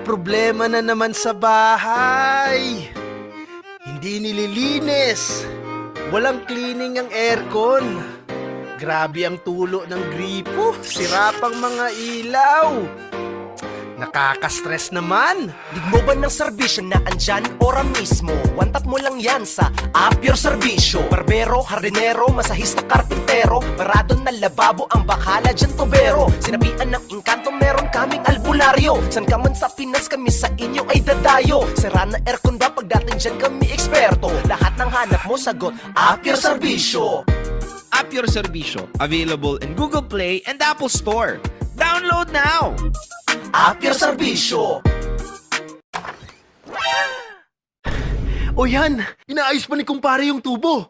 Problema na naman sa bahay. Hindi nililinis. Walang cleaning ang aircon. Grabe ang tulo ng gripo. Sira pang mga ilaw. Nakaka-stress naman. Digmoban ng serbisyo na andyan ora mismo. One tap mo lang yan sa Apure Serbisyo. Barbero, hardinero, masahista, karpintero, parado na lababo ang bakala dyan tubero. Sinabihan ng engkanto meron kaming albularyo. San ka man sa Pinas kami sa inyo ay dadayo. Sira na aircon ba pagdating dyan kami eksperto. Lahat ng hanap mo sagot Apure Serbisyo. Apure Serbisyo, available in Google Play and Apple Store. Download now! Apure Serbisyo. O yan, inaayos pa ni kumpare yung tubo.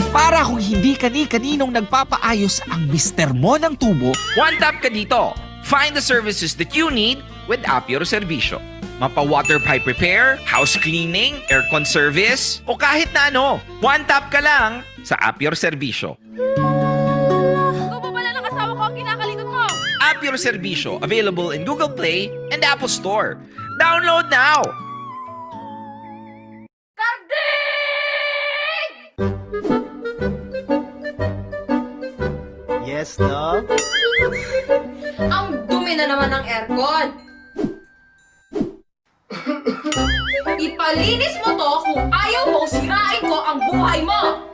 Para kung hindi kani-kaninong nagpapaayos ang mister mo ng tubo, One tap ka dito. Find the services that you need with Apure Serbisyo. Mapa-water pipe repair, house cleaning, aircon service, o kahit na ano. One tap ka lang sa Apure Serbisyo. Ikaw ba pala ng asawa ko ang kinakalikot mo? Apure Serbisyo, available in Google Play and Apple Store. Download now! Karding! Yes, no? Ang dumi na naman ng aircon. Ipalinis mo to kung ayaw mo sirain ko ang buhay mo!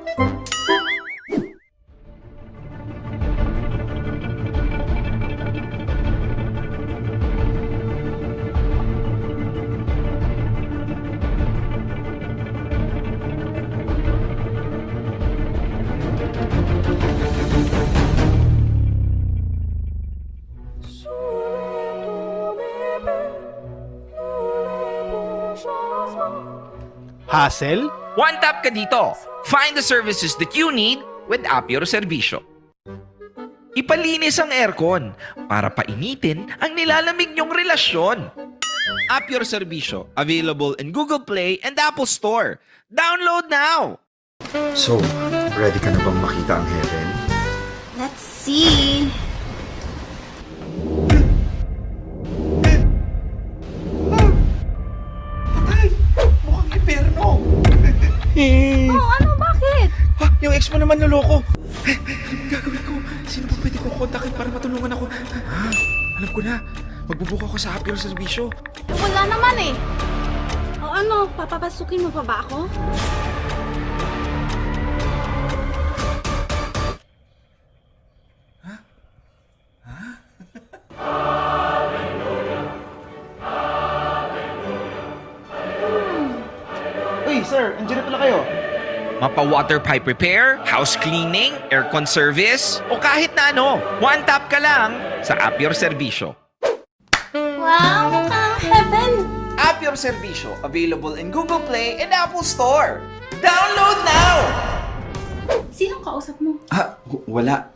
Hassle? One tap ka dito. Find the services that you need with Apure Serbisyo. Ipalinis ang aircon para painitin ang nilalamig niyong relasyon. Apure Serbisyo, available in Google Play and Apple Store. Download now! So, ready ka na bang makita ang heaven? Let's see. mukhang imperno. Oh, ano? Bakit? Ha, yung ex mo naman naloko. Gagawin ko. Sino ba pwede kong kontakin para matulungan ako? Alam ko na. Magbubook ako sa Apure Serbisyo. Wala naman eh. O ano, papapasukin mo pa ba ako? Uy, sir, andiyan na pala kayo. Mapa-water pipe repair, house cleaning, aircon service, o kahit na ano. One tap ka lang sa Apure Serbisyo. Wow, mukhang heaven. Apure Serbisyo, available in Google Play and Apple Store. Download now! Sinong kausap mo? Wala.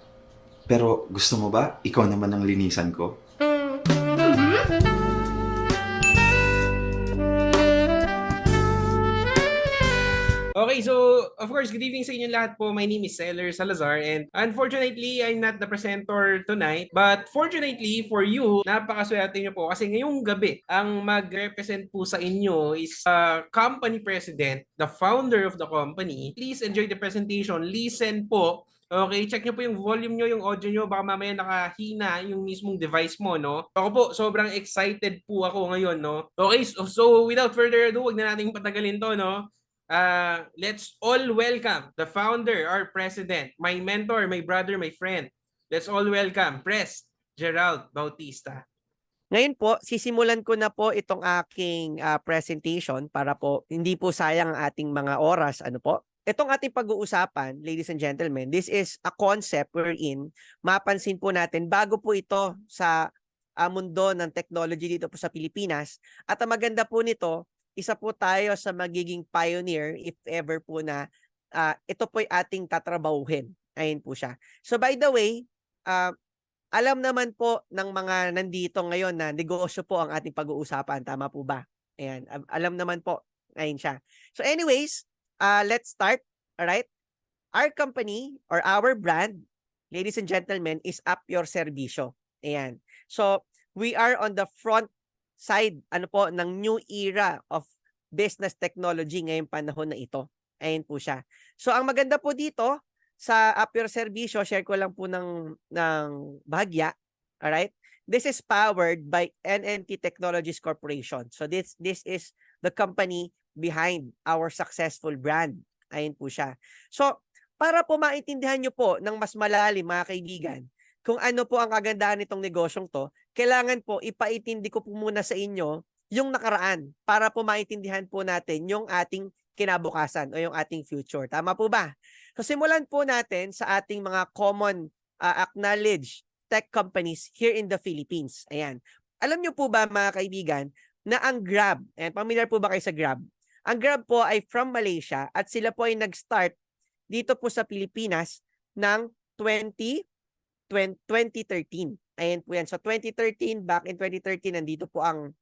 Pero gusto mo ba? Ikaw naman ang linisan ko. Okay, so of course, good evening sa inyo lahat po. My name is Seller Salazar and unfortunately, I'm not the presenter tonight. But fortunately for you, napakaswerte nyo po kasi ngayong gabi, ang mag-represent po sa inyo is company president, the founder of the company. Please enjoy the presentation. Listen po. Okay, check nyo po yung volume nyo, yung audio nyo. Baka mamaya nakahina yung mismong device mo, no? Ako po, sobrang excited po ako ngayon, no? Okay, so without further ado, wag na nating patagalin to, no? Let's all welcome the founder, our president, my mentor, my brother, my friend. Let's all welcome Pres Gerald Bautista. Ngayon po, sisimulan ko na po itong aking presentation para po hindi po sayang ang ating mga oras. Ano po? Itong ating pag-uusapan, ladies and gentlemen, this is a concept wherein mapansin po natin bago po ito sa mundo ng technology dito po sa Pilipinas. At ang maganda po nito, isa po tayo sa magiging pioneer if ever po na ito po'y ating tatrabahuhin. Ayun po siya. So by the way, alam naman po ng mga nandito ngayon na negosyo po ang ating pag-uusapan. Tama po ba? Ayan. Alam naman po. Ayun siya. So anyways, let's start. alright? Our company or our brand, ladies and gentlemen, is Up Your Servicio. Ayan. So, we are on the front side ng new era of business technology ngayong panahon na ito. Ayan po siya. So, ang maganda po dito sa Up Your Servicio, share ko lang po ng bahagya. Alright? This is powered by NNT Technologies Corporation. So, this is the company behind our successful brand. Ayan po siya. So, para po maintindihan nyo po ng mas malalim, mga kaibigan, kung ano po ang kagandahan nitong negosyong to, kailangan po ipaintindi ko po muna sa inyo yung nakaraan para po maintindihan po natin yung ating kinabukasan o yung ating future. Tama po ba? So simulan po natin sa ating mga common acknowledged tech companies here in the Philippines. Ayan. Alam nyo po ba, mga kaibigan, na ang Grab, familiar po ba kayo sa Grab? Ang Grab po ay from Malaysia at sila po ay nag-start dito po sa Pilipinas ng 2013. Ayan po yan. So 2013, back in 2013, nandito po ang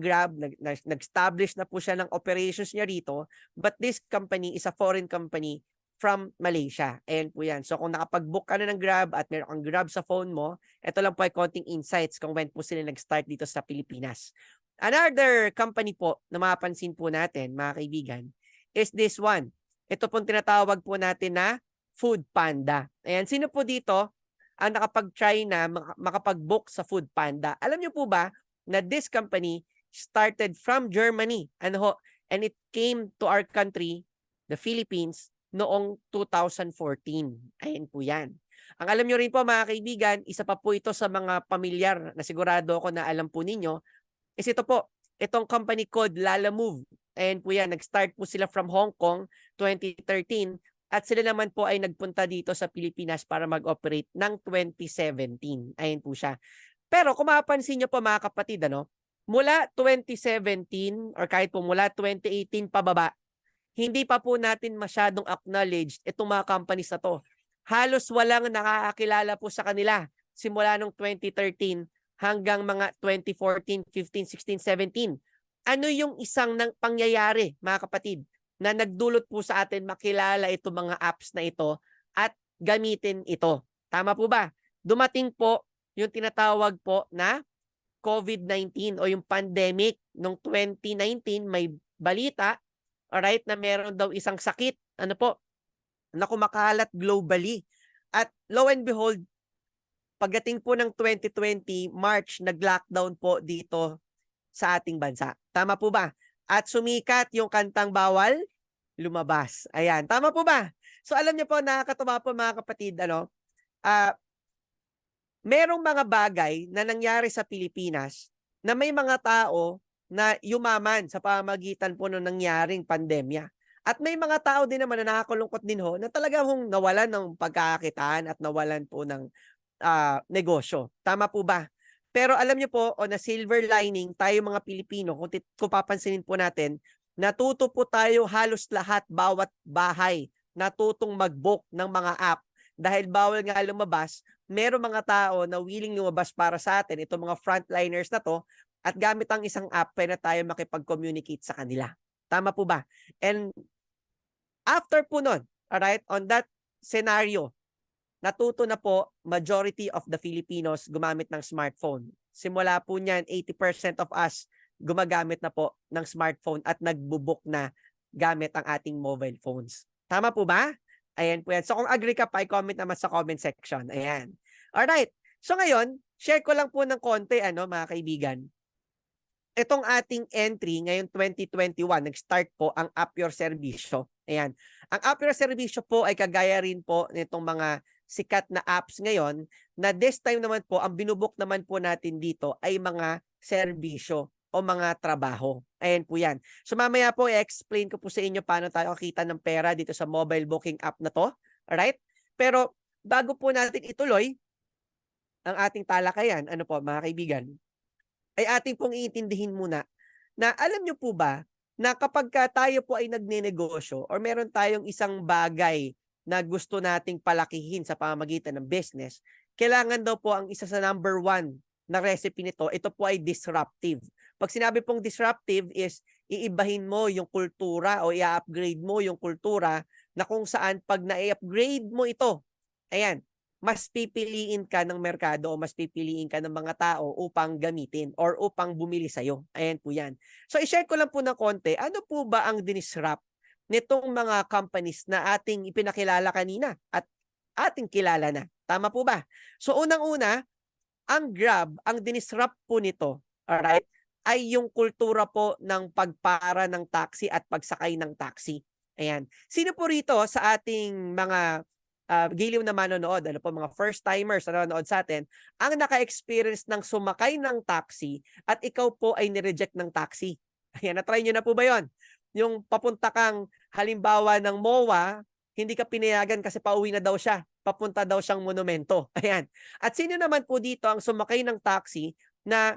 Grab. Nag-establish na po siya ng operations niya rito. But this company is a foreign company from Malaysia. Ayan po yan. So kung nakapag-book ka na ng Grab at meron kang Grab sa phone mo, ito lang po ay konting insights kung when po sila nag-start dito sa Pilipinas. Another company po na mapapansin po natin, mga kaibigan, is this one. Ito pong tinatawag po natin na Food Panda. Ayan, sino po dito ang nakapag-try na makapag-book sa Food Panda? Alam niyo po ba na this company started from Germany and it came to our country, the Philippines, noong 2014. Ayan po yan. Ang alam niyo rin po, mga kaibigan, isa pa po ito sa mga pamilyar na sigurado ako na alam po ninyo, is ito po, itong company called Lalamove. Ayan po yan, nag-start po sila from Hong Kong 2013 at sila naman po ay nagpunta dito sa Pilipinas para mag-operate ng 2017. Ayan po siya. Pero kung mapapansin nyo po, mga kapatid, mula 2017 or kahit po mula 2018 pababa, hindi pa po natin masyadong acknowledged itong mga companies na to. Halos walang nakakakilala po sa kanila simula nung 2013 hanggang mga 2014, 15, 16, 17. Ano yung isang pangyayari, mga kapatid, na nagdulot po sa atin makilala itong mga apps na ito at gamitin ito? Tama po ba? Dumating po yung tinatawag po na COVID-19 o yung pandemic. Noong 2019, may balita, alright, na meron daw isang sakit, na kumakalat globally. At lo and behold, pagdating po ng 2020, March, nag-lockdown po dito sa ating bansa. Tama po ba? At sumikat yung kantang Bawal Lumabas. Ayan. Tama po ba? So alam niyo po, nakakatuwa po, mga kapatid, merong mga bagay na nangyari sa Pilipinas na may mga tao na yumaman sa pamamagitan po ng nangyaring pandemya. At may mga tao din naman na nakakalungkot din na talagang nawalan ng pagkakakitaan at nawalan po ng negosyo. Tama po ba? Pero alam niyo po, on a silver lining, tayo mga Pilipino, kung papansinin po natin, natuto po tayo halos lahat, bawat bahay, natutong mag-book ng mga app. Dahil bawal nga lumabas, meron mga tao na willing lumabas para sa atin, itong mga frontliners na to, at gamit ang isang app, pwede tayo makipag-communicate sa kanila. Tama po ba? And after po nun, alright, on that scenario, natuto na po majority of the Filipinos gumamit ng smartphone. Simula po niyan, 80% of us gumagamit na po ng smartphone at nagbubook na gamit ang ating mobile phones. Tama po ba? Ayan po yan. So kung agree ka pa, i-comment naman sa comment section. Ayan. Alright. So ngayon, share ko lang po ng konti, mga kaibigan. Itong ating entry ngayong 2021, nag-start po ang Up Your Servicio. Ayan. Ang Up Your Servicio po ay kagaya rin po nitong mga sikat na apps ngayon na this time naman po, ang binubuk naman po natin dito ay mga serbisyo o mga trabaho. Ayan po yan. So mamaya po, i-explain ko po sa inyo paano tayo kakita ng pera dito sa mobile booking app na to. Alright? Pero bago po natin ituloy ang ating talakayan, mga kaibigan, ay ating pong iintindihin muna na alam nyo po ba na kapag tayo po ay nagnenegosyo or meron tayong isang bagay na gusto nating palakihin sa pamamagitan ng business, kailangan daw po ang isa sa number 1 na recipe nito, ito po ay disruptive. Pag sinabi pong disruptive is iibahin mo yung kultura o i-upgrade mo yung kultura na kung saan pag na-upgrade mo ito, ayan, mas pipiliin ka ng merkado o mas pipiliin ka ng mga tao upang gamitin or upang bumili sa'yo. Ayan po yan. So, i-share ko lang po ng konti, ano po ba ang dinisrupt nitong mga companies na ating ipinakilala kanina at ating kilala na? Tama po ba? So, unang-una, ang Grab, ang dinisrupt po nito, alright, ay yung kultura po ng pagpara ng taxi at pagsakay ng taxi. Ayan. Sino po rito sa ating mga giliw na manonood, ano po, mga first-timers na nanonood sa atin, ang naka-experience ng sumakay ng taxi at ikaw po ay nireject ng taxi? Ayan, na-try nyo na po ba yon? Yung papunta kang halimbawa ng MOA, hindi ka pinayagan kasi pauwi na daw siya. Papunta daw siyang monumento. Ayan. At sino naman po dito ang sumakay ng taxi na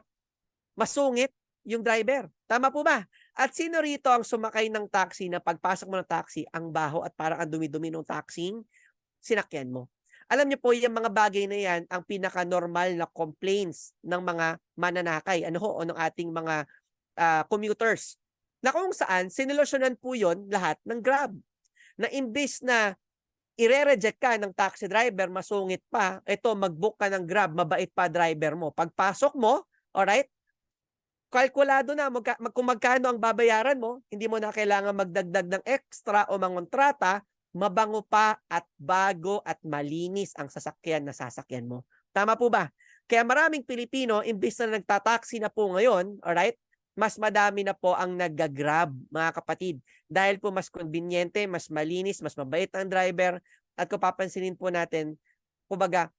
masungit yung driver? Tama po ba? At sino rito ang sumakay ng taxi na pagpasok mo ng taxi, ang baho at parang ang dumi-dumi ng taxing sinakyan mo? Alam niyo po, yung mga bagay na yan, ang pinaka-normal na complaints ng mga mananakay, ano ho, o ng ating mga commuters, na kung saan sinilusyonan po yon lahat ng Grab. Na imbis na ire-reject ka ng taxi driver, masungit pa, ito, mag-book ka ng Grab, mabait pa driver mo. Pagpasok mo, alright, kalkulado na kung magkano ang babayaran mo, hindi mo na kailangan magdagdag ng extra o mangontrata, mabango pa at bago at malinis ang sasakyan na sasakyan mo. Tama po ba? Kaya maraming Pilipino, imbis na nagtataksi na po ngayon, alright, mas madami na po ang nag-Grab, mga kapatid. Dahil po mas konbinyente, mas malinis, mas mabait ang driver. At kung papansinin po natin, kumbaga,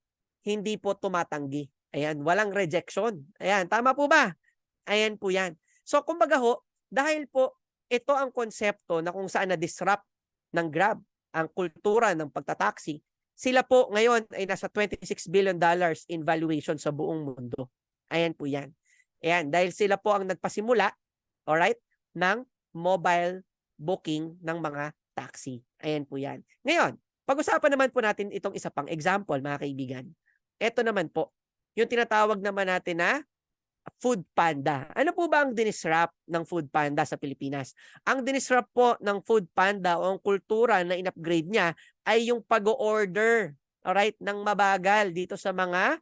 hindi po tumatanggi. Ayan, walang rejection. Ayan, tama po ba? Ayan po yan. So, kumbaga ho, dahil po ito ang konsepto na kung saan na-disrupt ng Grab ang kultura ng pagtataksi, sila po ngayon ay nasa $26 billion in valuation sa buong mundo. Ayan po yan. Ayan, dahil sila po ang nagpasimula, alright, ng mobile booking ng mga taxi. Ayan po yan. Ngayon, pag-usapan naman po natin itong isa pang example, mga kaibigan. Ito naman po, yung tinatawag naman natin na Food Panda. Ano po ba ang dinisrupt ng Food Panda sa Pilipinas? Ang dinisrupt po ng Food Panda o ang kultura na in-upgrade niya ay yung pag-order, alright, ng mabagal dito sa mga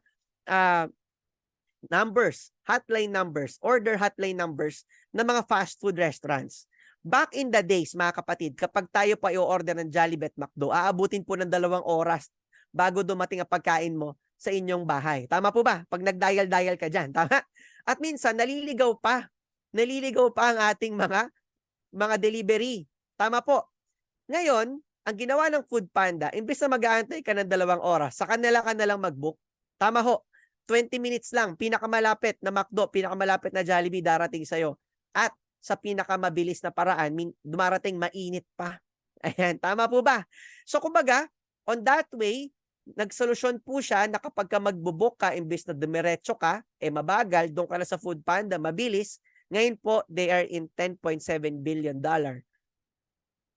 numbers, hotline numbers, order hotline numbers ng mga fast food restaurants. Back in the days, mga kapatid, kapag tayo pa i-order ng Jollibee at McDo, aabutin po ng 2 oras bago dumating ang pagkain mo sa inyong bahay. Tama po ba? Pag nag-dial-dial ka dyan, tama? At minsan, naliligaw pa ang ating mga delivery. Tama po. Ngayon, ang ginawa ng Food Panda, imbes na mag-aantay ka ng 2 oras, sa kanila ka na lang mag-book. Tama ho. 20 minutes lang, pinakamalapit na McDo, pinakamalapit na Jollibee darating sa'yo. At sa pinakamabilis na paraan, dumarating mainit pa. Ayan, tama po ba? So, kumbaga, on that way, nagsolusyon po siya na kapag ka magbubook ka, imbes na dumiretso ka, mabagal, doon ka na sa Food Panda, mabilis. Ngayon po, they are in $10.7 billion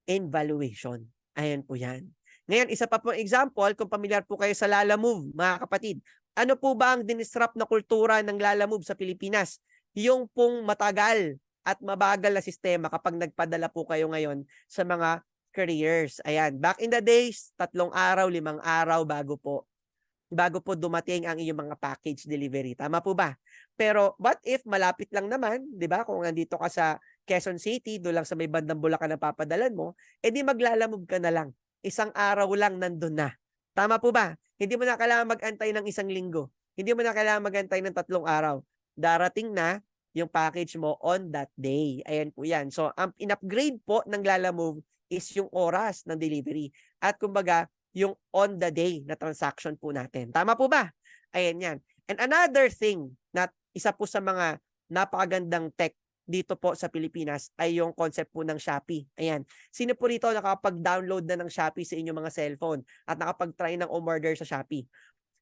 in valuation. Ayan po yan. Ngayon, isa pa po example, kung pamilyar po kayo sa Lalamove, mga kapatid, ano po ba ang dinisrupt na kultura ng Lalamove sa Pilipinas? Yung pong matagal at mabagal na sistema kapag nagpadala po kayo ngayon sa mga careers. Ayan, back in the days, 3 araw, 5 araw bago po dumating ang iyong mga package delivery. Tama po ba? Pero what if malapit lang naman, 'di ba? Kung nandito ka sa Quezon City, doon lang sa may bandang Bulacan na papadalan mo, di maglalamove ka na lang. 1 araw lang nandun na. Tama po ba? Hindi mo na kailangan mag-antay ng 1 linggo. Hindi mo na kailangan mag-antay ng 3 araw. Darating na yung package mo on that day. Ayan po yan. So, ang in-upgrade po ng Lalamove is yung oras ng delivery. At kumbaga, yung on the day na transaction po natin. Tama po ba? Ayan yan. And another thing na isa po sa mga napakagandang tech dito po sa Pilipinas ay yung concept po ng Shopee. Ayan. Sino po rito nakapag-download na ng Shopee sa inyong mga cellphone at nakapag-try ng umorder sa Shopee?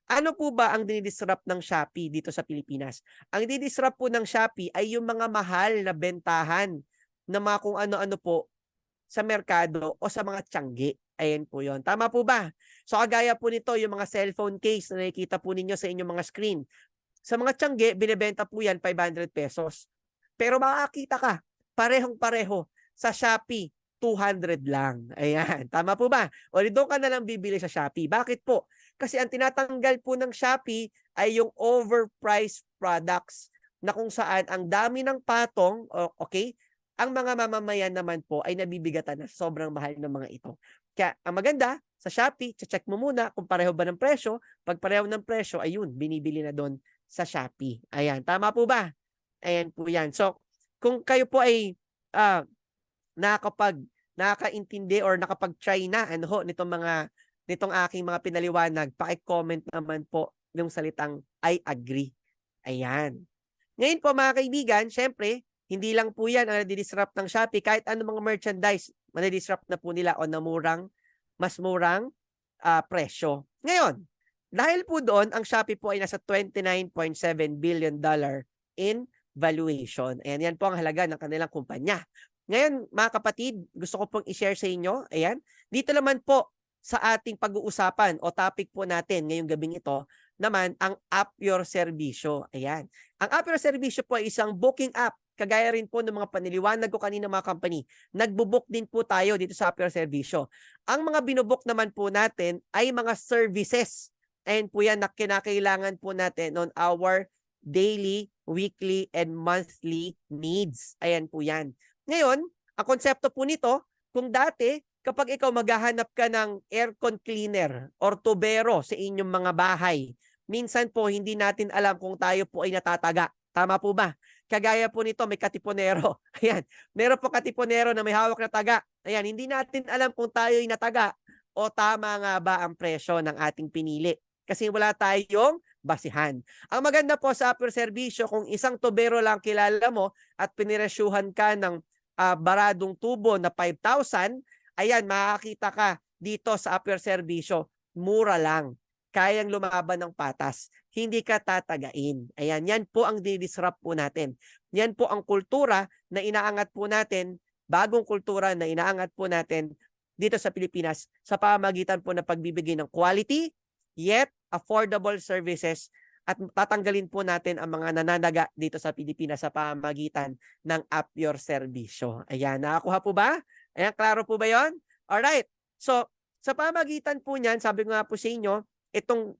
Ano po ba ang dinidisrupt ng Shopee dito sa Pilipinas? Ang dinidisrupt po ng Shopee ay yung mga mahal na bentahan na mga kung ano-ano po sa merkado o sa mga tiyanggi. Ayan po yon. Tama po ba? So kagaya po nito yung mga cellphone case na nakikita po ninyo sa inyong mga screen. Sa mga tiyanggi, binibenta po yan 500 pesos. Pero makakita ka, parehong-pareho sa Shopee 200 lang. Ayan. Tama po ba? O doon ka na lang bibili sa Shopee. Bakit po? Kasi ang tinatanggal po ng Shopee ay yung overpriced products na kung saan ang dami ng patong, okay, ang mga mamamayan naman po ay nabibigatan na sobrang mahal ng mga ito. Kaya ang maganda, sa Shopee, check mo muna kung pareho ba ng presyo. Pag pareho ng presyo, ayun, binibili na doon sa Shopee. Ayan, tama po ba? Ayan po yan. So, kung kayo po ay nakakaintindi or nakapag-try na nitong aking mga pinaliwanag, paki-comment naman po yung salitang I agree. Ayan. Ngayon po mga kaibigan, syempre, hindi lang po yan ang nadi-disrupt ng Shopee. Kahit anong mga merchandise, nadi-disrupt na po nila o mas murang presyo. Ngayon, dahil po doon, ang Shopee po ay nasa $29.7 billion in valuation. Ayan, yan po ang halaga ng kanilang kumpanya. Ngayon, mga kapatid, gusto ko pong i-share sa inyo. Ayan, dito naman po sa ating pag-uusapan o topic po natin ngayong gabing ito, naman ang App Your Serbisyo. Ayan. Ang App Your Serbisyo po ay isang booking app. Kagaya rin po ng mga paniliwanag ko kanina mga company. Nagbo-book din po tayo dito sa App Your Serbisyo. Ang mga binobook naman po natin ay mga services. Ayan po yan na kinakailangan po natin on our daily, weekly, and monthly needs. Ayan po yan. Ngayon, ang konsepto po nito, kung dati, kapag ikaw maghahanap ka ng aircon cleaner or tubero sa inyong mga bahay, minsan po hindi natin alam kung tayo po ay natataga. Tama po ba? Kagaya po nito, may katiponero. Ayan, meron po katiponero na may hawak na taga. Ayan, hindi natin alam kung tayo ay nataga o tama nga ba ang presyo ng ating pinili. Kasi wala tayong basihan. Ang maganda po sa App Your Serbisyo, kung isang tubero lang kilala mo at piniresyuhan ka ng baradong tubo na 5,000, ayan, makakita ka dito sa App Your Serbisyo, mura lang. Kayang lumaban ng patas. Hindi ka tatagain. Ayan, yan po ang di-disrupt po natin. Yan po ang kultura na inaangat po natin, bagong kultura na inaangat po natin dito sa Pilipinas sa pamamagitan po na pagbibigay ng quality, yet affordable services at tatanggalin po natin ang mga nananaga dito sa Pilipinas sa pamamagitan ng App Your Serbisyo. Ayan, nakakuha po ba? Ayan, klaro po ba yon? Alright. So, sa pamamagitan po niyan, sabi ko nga po sa inyo, itong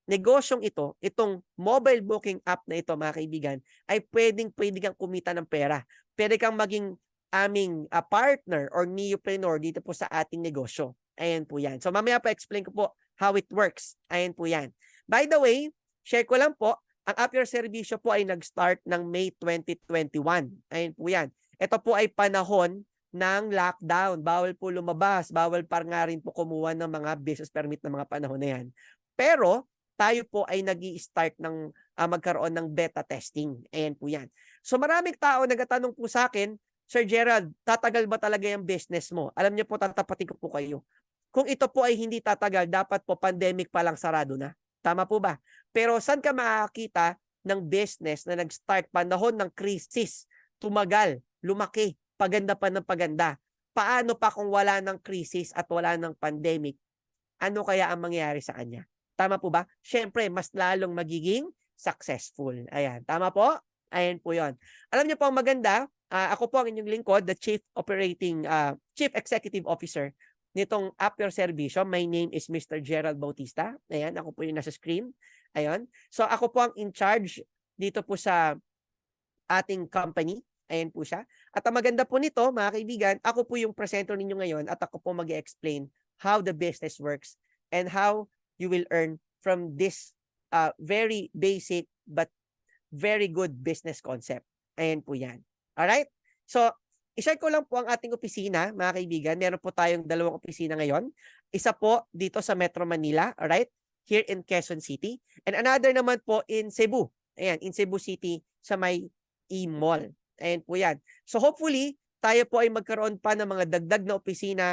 negosyong ito, itong mobile booking app na ito, mga kaibigan, ay pwede kang kumita ng pera. Pwede kang maging aming partner or neopreneur dito po sa ating negosyo. Ayan po yan. So mamaya pa explain ko po how it works. Ayan po yan. By the way, share ko lang po, ang App Your Serbisyo po ay nag-start ng May 2021. Ayan po yan. Ito po ay panahon ng lockdown. Bawal po lumabas. Bawal pa nga rin po kumuha ng mga business permit ng mga panahon na yan. Pero tayo po ay nag-i-start ng magkaroon ng beta testing. Ayan po yan. So maraming tao nagtatanong po sa akin, Sir Gerald, tatagal ba talaga yung business mo? Alam niyo po, tatapatin ko po kayo. Kung ito po ay hindi tatagal, dapat po pandemic pa lang sarado na. Tama po ba? Pero saan ka makakita ng business na nag-start panahon ng krisis, tumagal, lumaki, paganda pa ng paganda? Paano pa kung wala ng krisis at wala ng pandemic? Ano kaya ang mangyayari sa kanya? Tama po ba? Siyempre, mas lalong magiging successful. Ayan. Tama po? Ayan po yon. Alam niyo po ang maganda, ako po ang inyong lingkod, the Chief Executive Officer nitong App Your Serbisyo. My name is Mr. Gerald Bautista. Ayan, ako po yung nasa screen. Ayan. So ako po ang in charge dito po sa ating company. Ayan po siya. At ang maganda po nito, mga kaibigan, ako po yung presenter ninyo ngayon at ako po mag-explain how the business works and how you will earn from this very basic but very good business concept. Ayan po yan. Alright? So, i-share ko lang po ang ating opisina, mga kaibigan. Meron po tayong 2 opisina ngayon. Isa po dito sa Metro Manila, alright? Here in Quezon City. And another naman po in Cebu. Ayan, in Cebu City sa may E-Mall. Ayan po yan. So, hopefully, tayo po ay magkaroon pa ng mga dagdag na opisina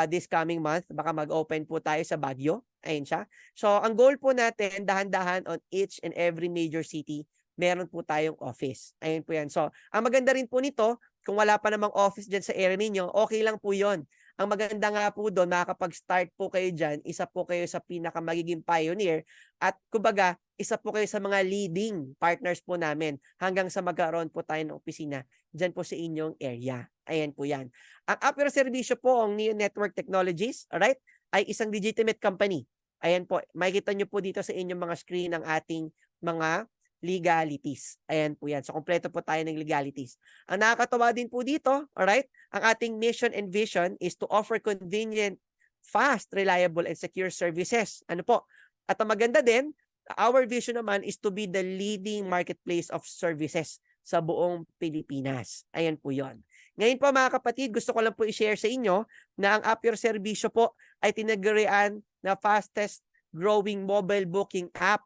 this coming month. Baka mag-open po tayo sa Baguio. Ayan siya. So, ang goal po natin, dahan-dahan on each and every major city, meron po tayong office. Ayan po yan. So, ang maganda rin po nito, kung wala pa namang office dyan sa area ninyo, okay lang po yon. Ang maganda nga po doon, makakapag-start po kayo dyan, isa po kayo sa magiging pioneer, at kumbaga, isa po kayo sa mga leading partners po namin hanggang sa magkaroon po tayo ng opisina dyan po sa inyong area. Ayan po yan. Ang App Your Servicio po, ang Neo Network Technologies, alright, ay isang legitimate company. Ayan po, makikita nyo po dito sa inyong mga screen ang ating mga legalities. Ayan po yan. So, kompleto po tayo ng legalities. Ang nakakatawa din po dito, alright, ang ating mission and vision is to offer convenient, fast, reliable, and secure services. Ano po? At ang maganda din, our vision naman is to be the leading marketplace of services sa buong Pilipinas. Ayan po yon. Ngayon po mga kapatid, gusto ko lang po i-share sa inyo na ang App Your Servicio po ay tinagurian na fastest growing mobile booking app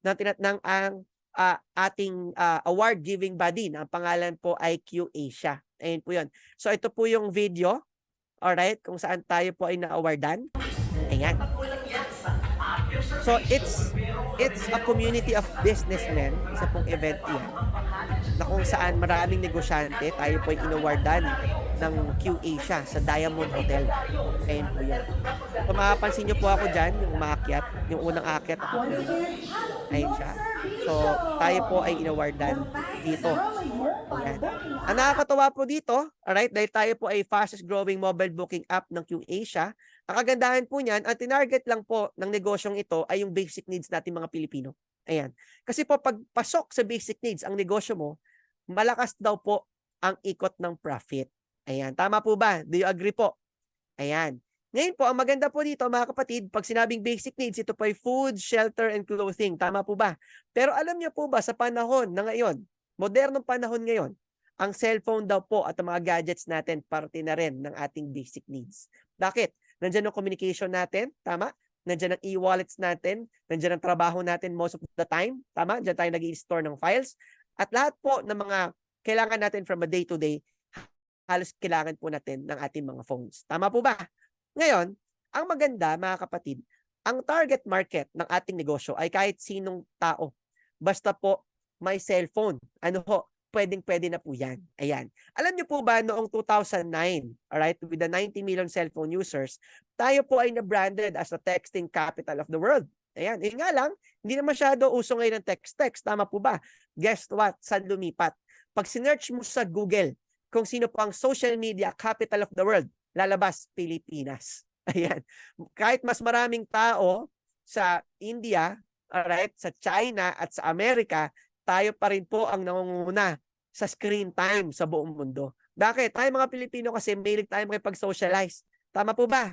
ng ating award-giving body na ang pangalan po ay Q Asia. Ayan po yun. So ito po yung video, alright, kung saan tayo po ay na-awardan. Ayan. So it's a community of businessmen, isa pong event yan, na kung saan maraming negosyante, tayo po ay inawardan ng Q Asia sa Diamond Hotel. Ayan po yan. Kung mapapansin nyo po ako dyan, yung umaakyat, yung unang aakyat ako. Ayan siya. So, tayo po ay inawardan dito. Ayan. Ang nakakatawa po dito, alright, dahil tayo po ay fastest growing mobile booking app ng Q Asia, ang kagandahan po niyan, ang tinarget lang po ng negosyong ito ay yung basic needs natin mga Pilipino. Ayan. Kasi po pag pasok sa basic needs ang negosyo mo, malakas daw po ang ikot ng profit. Ayan. Tama po ba? Do you agree po? Ayan. Ngayon po, ang maganda po dito mga kapatid, pag sinabing basic needs, ito po ay food, shelter, and clothing. Tama po ba? Pero alam niyo po ba sa panahon na ngayon, modernong panahon ngayon, ang cellphone daw po at ang mga gadgets natin parte na rin ng ating basic needs. Bakit? Nandiyan ang communication natin, tama? Nandiyan ang e-wallets natin, nandiyan ang trabaho natin most of the time, tama? Diyan tayo nag-i-store ng files. At lahat po ng mga kailangan natin from a day-to-day, halos kailangan po natin ng ating mga phones. Tama po ba? Ngayon, ang maganda mga kapatid, ang target market ng ating negosyo ay kahit sinong tao. Basta po may cellphone. Ano ho? Pwedeng-pwede na po yan. Ayan. Alam niyo po ba noong 2009, alright, with the 90 million cellphone users, tayo po ay na-branded as the texting capital of the world. Ayan. Yun nga lang, hindi na masyado uso ngayon ng text-text. Tama po ba? Guess what? Saan lumipat? Pag sinearch mo sa Google kung sino po ang social media capital of the world, lalabas Pilipinas. Ayan. Kahit mas maraming tao sa India, alright, sa China at sa Amerika, tayo pa rin po ang nangunguna sa screen time sa buong mundo. Bakit? Tayo mga Pilipino kasi mahilig tayo makipag-socialize. Tama po ba?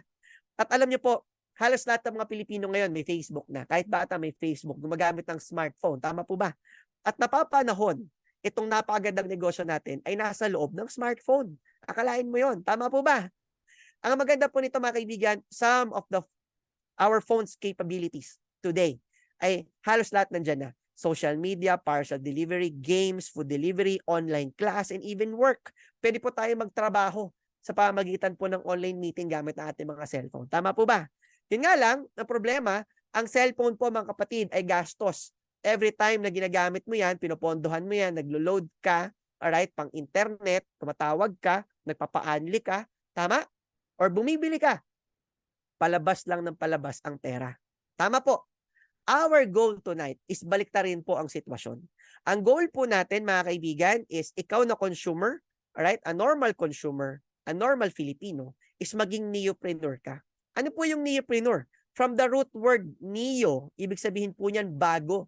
At alam niyo po, halos lahat ng mga Pilipino ngayon may Facebook na. Kahit bata may Facebook, gumagamit ng smartphone. Tama po ba? At napapanahon, itong napakagandang negosyo natin ay nasa loob ng smartphone. Akalain mo yon. Tama po ba? Ang maganda po nito mga kaibigan, some of our phone's capabilities today ay halos lahat nandyan na. Social media, parcel delivery, games, food delivery, online class, and even work. Pwede po tayo magtrabaho sa pamagitan po ng online meeting gamit ang ating mga cellphone. Tama po ba? Yun nga lang, ang problema, ang cellphone po mga kapatid ay gastos. Every time na ginagamit mo yan, pinopondohan mo yan, naglo-load ka, alright, pang internet, tumatawag ka, nagpapa-unli ka, tama? Or bumibili ka, palabas lang ng palabas ang pera. Tama po. Our goal tonight is baliktarin po ang sitwasyon. Ang goal po natin mga kaibigan is ikaw na consumer, alright, a normal consumer, a normal Filipino, is maging neopreneur ka. Ano po yung neopreneur? From the root word neo, ibig sabihin po niyan bago.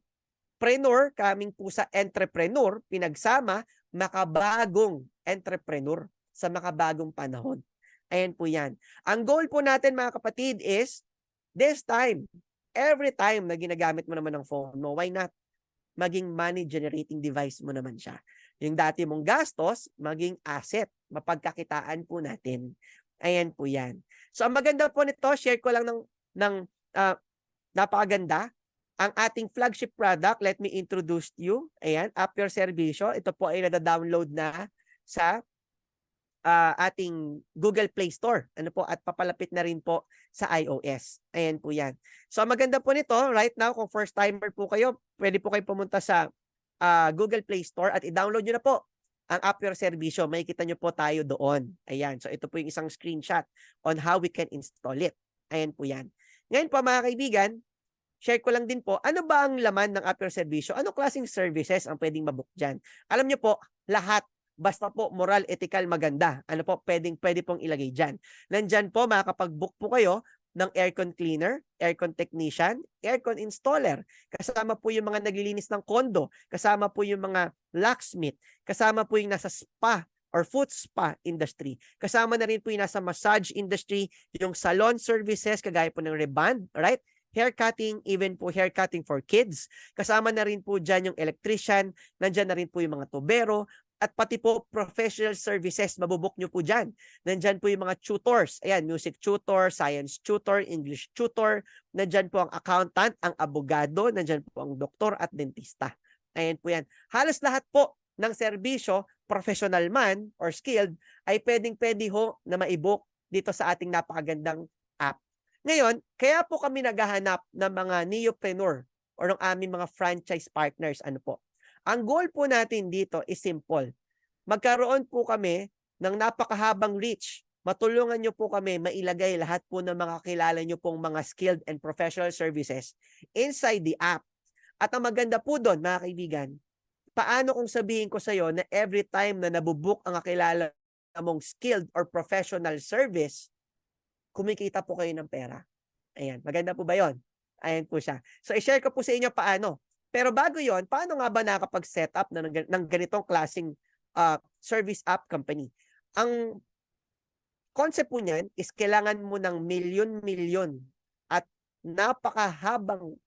Preneur, coming po sa entrepreneur, pinagsama, makabagong entrepreneur sa makabagong panahon. Ayan po yan. Ang goal po natin mga kapatid is, this time, every time na ginagamit mo naman ng phone mo, why not? Maging money generating device mo naman siya. Yung dati mong gastos, maging asset. Mapagkakitaan po natin. Ayan po yan. So, ang maganda po nito, share ko lang ng napakaganda. Ang ating flagship product, let me introduce you. Ayan, App Your Servicio. Ito po ay nada-download na sa ating Google Play Store. Ano po? At papalapit na rin po sa iOS. Ayan po yan. So, ang maganda po nito, right now, kung first timer po kayo, pwede po kayo pumunta sa Google Play Store at i-download nyo na po ang App Your Servicio. Makikita nyo po tayo doon. Ayan. So, ito po yung isang screenshot on how we can install it. Ayan po yan. Ngayon po, mga kaibigan, share ko lang din po, ano ba ang laman ng App Your Servicio? Anong klaseng services ang pwedeng mabook dyan? Alam nyo po, lahat Basta po moral, ethical, maganda. Ano po, pwede pong ilagay dyan. Nandyan po, makakapag-book po kayo ng aircon cleaner, aircon technician, aircon installer. Kasama po yung mga naglilinis ng kondo. Kasama po yung mga locksmith. Kasama po yung nasa spa or foot spa industry. Kasama na rin po yung nasa massage industry, yung salon services, kagaya po ng reband, right? Haircutting, even po haircutting for kids. Kasama na rin po dyan yung electrician, nandyan na rin po yung mga tubero, at pati po professional services, mabubuk nyo po dyan. Nandyan po yung mga tutors. Ayan, music tutor, science tutor, English tutor. Nandyan po ang accountant, ang abogado, nandyan po ang doktor at dentista. Ayan po yan. Halos lahat po ng serbisyo, professional man or skilled, ay pwedeng-pwede ho na maibok dito sa ating napakagandang app. Ngayon, kaya po kami naghahanap ng mga neopreneur or ng aming mga franchise partners. Ano po? Ang goal po natin dito is simple. Magkaroon po kami ng napakahabang reach. Matulungan nyo po kami mailagay lahat po ng mga kilala nyo pong mga skilled and professional services inside the app. At ang maganda po doon, mga kaibigan, paano kung sabihin ko sa iyo na every time na nabubuk ang kakilala mong skilled or professional service, kumikita po kayo ng pera. Ayan, maganda po ba yon? Ayan po siya. So, i-share ko po sa inyo paano. Pero bago yon, paano nga ba nakapag-set up ng ganitong klaseng service app company? Ang concept po niyan is kailangan mo ng milyon-milyon at napakahabang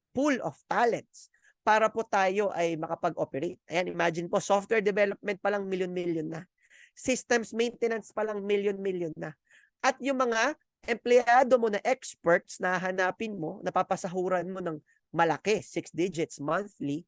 pool of talents para po tayo ay makapag-operate. Ayan, imagine po, software development pa lang milyon-milyon na. Systems maintenance pa lang milyon-milyon na. At yung mga empleyado mo na experts na hanapin mo, napapasahuran mo ng malaki, 6 digits monthly,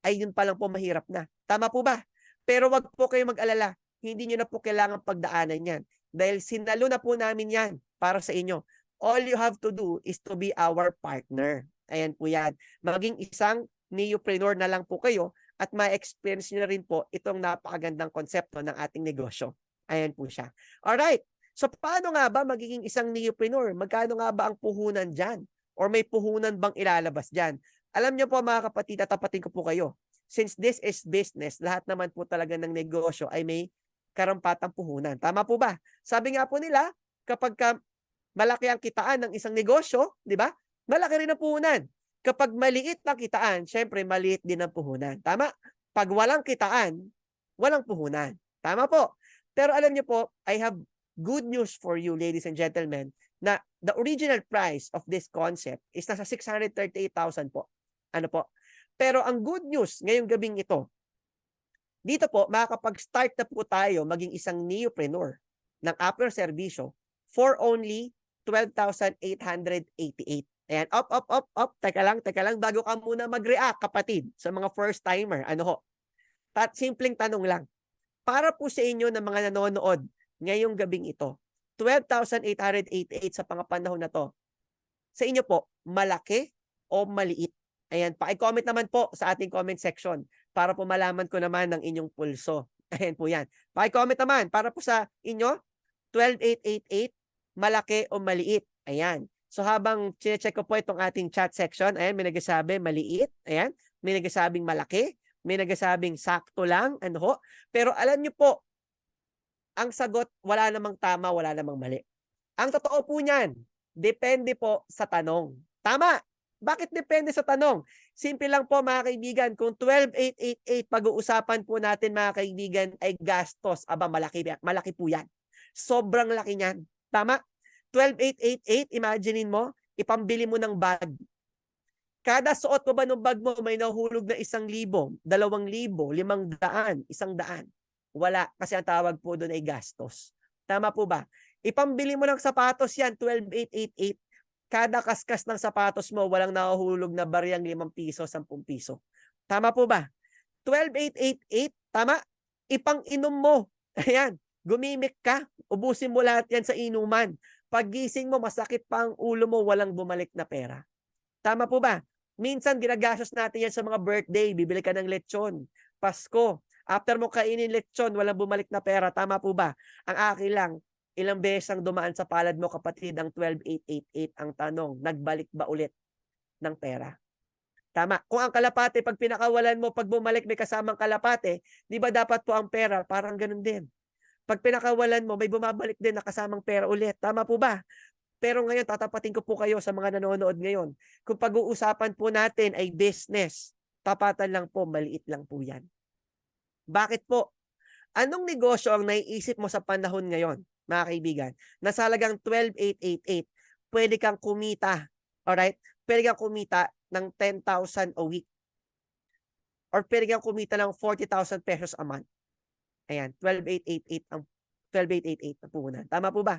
ay yun pa lang po mahirap na. Tama po ba? Pero wag po kayo mag-alala. Hindi nyo na po kailangan pagdaanan yan. Dahil sinalo na po namin yan para sa inyo. All you have to do is to be our partner. Ayan po yan. Maging isang neopreneur na lang po kayo at ma-experience nyo na rin po itong napakagandang konsepto ng ating negosyo. Ayan po siya. Alright. So paano nga ba magiging isang neopreneur? Magkano nga ba ang puhunan dyan? Or may puhunan bang ilalabas dyan? Alam niyo po mga kapatid, tatapatin ko po kayo. Since this is business, lahat naman po talaga ng negosyo ay may karampatang puhunan. Tama po ba? Sabi nga po nila, kapag malaki ang kitaan ng isang negosyo, di ba? Malaki rin ang puhunan. Kapag maliit ang kitaan, syempre maliit din ang puhunan. Tama? Pag walang kitaan, walang puhunan. Tama po. Pero alam niyo po, I have good news for you, ladies and gentlemen, na the original price of this concept is nasa 638,000 po. Ano po? Pero ang good news ngayong gabing ito, dito po, makakapag-start na po tayo maging isang neopreneur ng app or serbisyo for only 12,888. Ayan, up. Teka lang, bago ka muna mag-react, kapatid, sa mga first-timer. Ano ho? Simpleng tanong lang. Para po sa inyo na mga nanonood ngayong gabing ito, 12,888 sa pangapanahon na to. Sa inyo po, malaki o maliit? Ayan, paki-comment naman po sa ating comment section para po malaman ko naman ng inyong pulso. Ayan po yan. Paki-comment naman para po sa inyo, 12,888, malaki o maliit? Ayan. So habang chinecheck ko po itong ating chat section, ayan, may nagsasabi maliit, ayan, may nagsasabing malaki, may nagsasabing sakto lang, ano ho. Pero alam nyo po, ang sagot, wala namang tama, wala namang mali. Ang totoo po niyan, depende po sa tanong. Tama! Bakit depende sa tanong? Simple lang po mga kaibigan, kung 12,888 pag-uusapan po natin mga kaibigan ay gastos, aba malaki po yan. Sobrang laki niyan. Tama? 12,888, imaginein mo, ipambili mo ng bag. Kada suot mo ba ng bag mo, may nahulog na 1,000, 2,000, 500, 100. Wala, kasi ang tawag po doon ay gastos. Tama po ba? Ipambili mo ng sapatos yan, 12,888. Kada kaskas ng sapatos mo, walang nahuhulog na bariyang 5 piso, 10 piso. Tama po ba? 12,888, tama? Ipang-inom mo. Ayan, gumimik ka, ubusin mo lahat yan sa inuman. Paggising mo, masakit pa ang ulo mo, walang bumalik na pera. Tama po ba? Minsan, ginagastos natin yan sa mga birthday, bibili ka ng lechon, Pasko. After mo kainin lechon, walang bumalik na pera. Tama po ba? Ang akin lang, ilang beses ang dumaan sa palad mo, kapatid, ang 12,888. Ang tanong, nagbalik ba ulit ng pera? Tama. Kung ang kalapate, pag pinakawalan mo, pag bumalik may kasamang kalapate, di ba dapat po ang pera? Parang ganun din. Pag pinakawalan mo, may bumabalik din na kasamang pera ulit. Tama po ba? Pero ngayon, tatapatin ko po kayo sa mga nanonood ngayon. Kung pag-uusapan po natin ay business, tapatan lang po, maliit lang po yan. Bakit po? Anong negosyo ang naiisip mo sa panahon ngayon, mga kaibigan? Nasa halagang 12,888, pwede kang kumita, alright? Pwede kang kumita ng 10,000 a week. Or pwede kang kumita ng 40,000 pesos a month. Ayan, 12,888 ang 12,888 na puhunan. Tama po ba?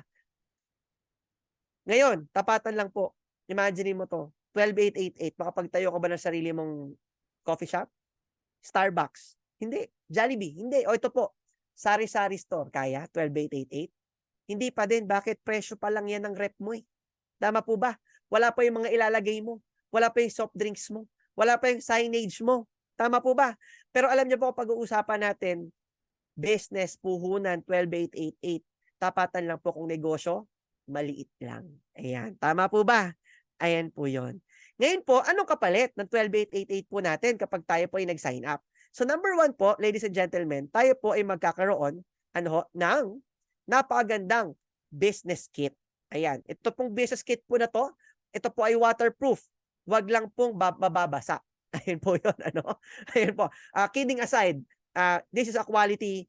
Ngayon, tapatan lang po. Imagine mo to, 12,888, makapagtayo ka ba ng sarili mong coffee shop? Starbucks? Hindi. Jollibee? Hindi. O ito po, Sari-Sari Store. Kaya? 12,888? Hindi pa din. Bakit? Presyo pa lang yan ng rep mo eh. Tama po ba? Wala pa yung mga ilalagay mo. Wala pa yung soft drinks mo. Wala pa yung signage mo. Tama po ba? Pero alam niyo po, pag-uusapan natin, business, puhunan, 12,888. Tapatan lang po kung negosyo, maliit lang. Ayan. Tama po ba? Ayan po yon. Ngayon po, anong kapalit ng 12,888 po natin kapag tayo po ay nag-sign up? So number 1 po, ladies and gentlemen, tayo po ay magkakaroon ng napakagandang business kit. Ayan. Ito pong business kit po na to, ito po ay waterproof. Wag lang pong mababasa. Ayun po yun. Ayun po. Kidding aside, this is a quality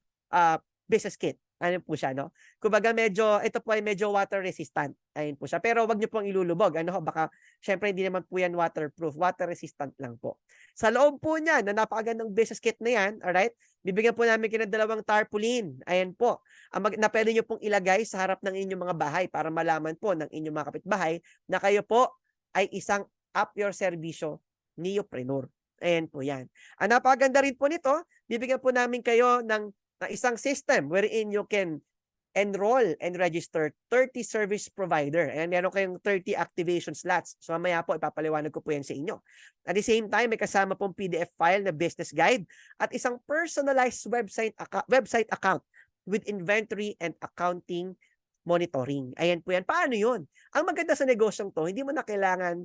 business kit. Ano po siya, no? Kumbaga ito po ay medyo water resistant. Ayun po siya. Pero wag niyo pong ilulubog. Baka, syempre hindi naman po yan waterproof. Water resistant lang po. Sa loob po niya, na napakagandang business kit na yan, alright? Bibigyan po namin kayo ng 2 tarpaulin. Ayan po. Na pwede niyo pong ilagay sa harap ng inyong mga bahay para malaman po ng inyong mga kapitbahay na kayo po ay isang Up Your Servisyo neopreneur. Ayan po yan. Ang napakaganda rin po nito, bibigyan po namin kayo ng isang system wherein you can enroll and register 30 service provider. Ayan, meron kayong 30 activation slots. So mamaya po, ipapaliwanag ko po yan sa inyo. At the same time, may kasama pong PDF file na business guide at isang personalized website account with inventory and accounting monitoring. Ayan po yan. Paano yun? Ang maganda sa negosyong to, hindi mo na kailangan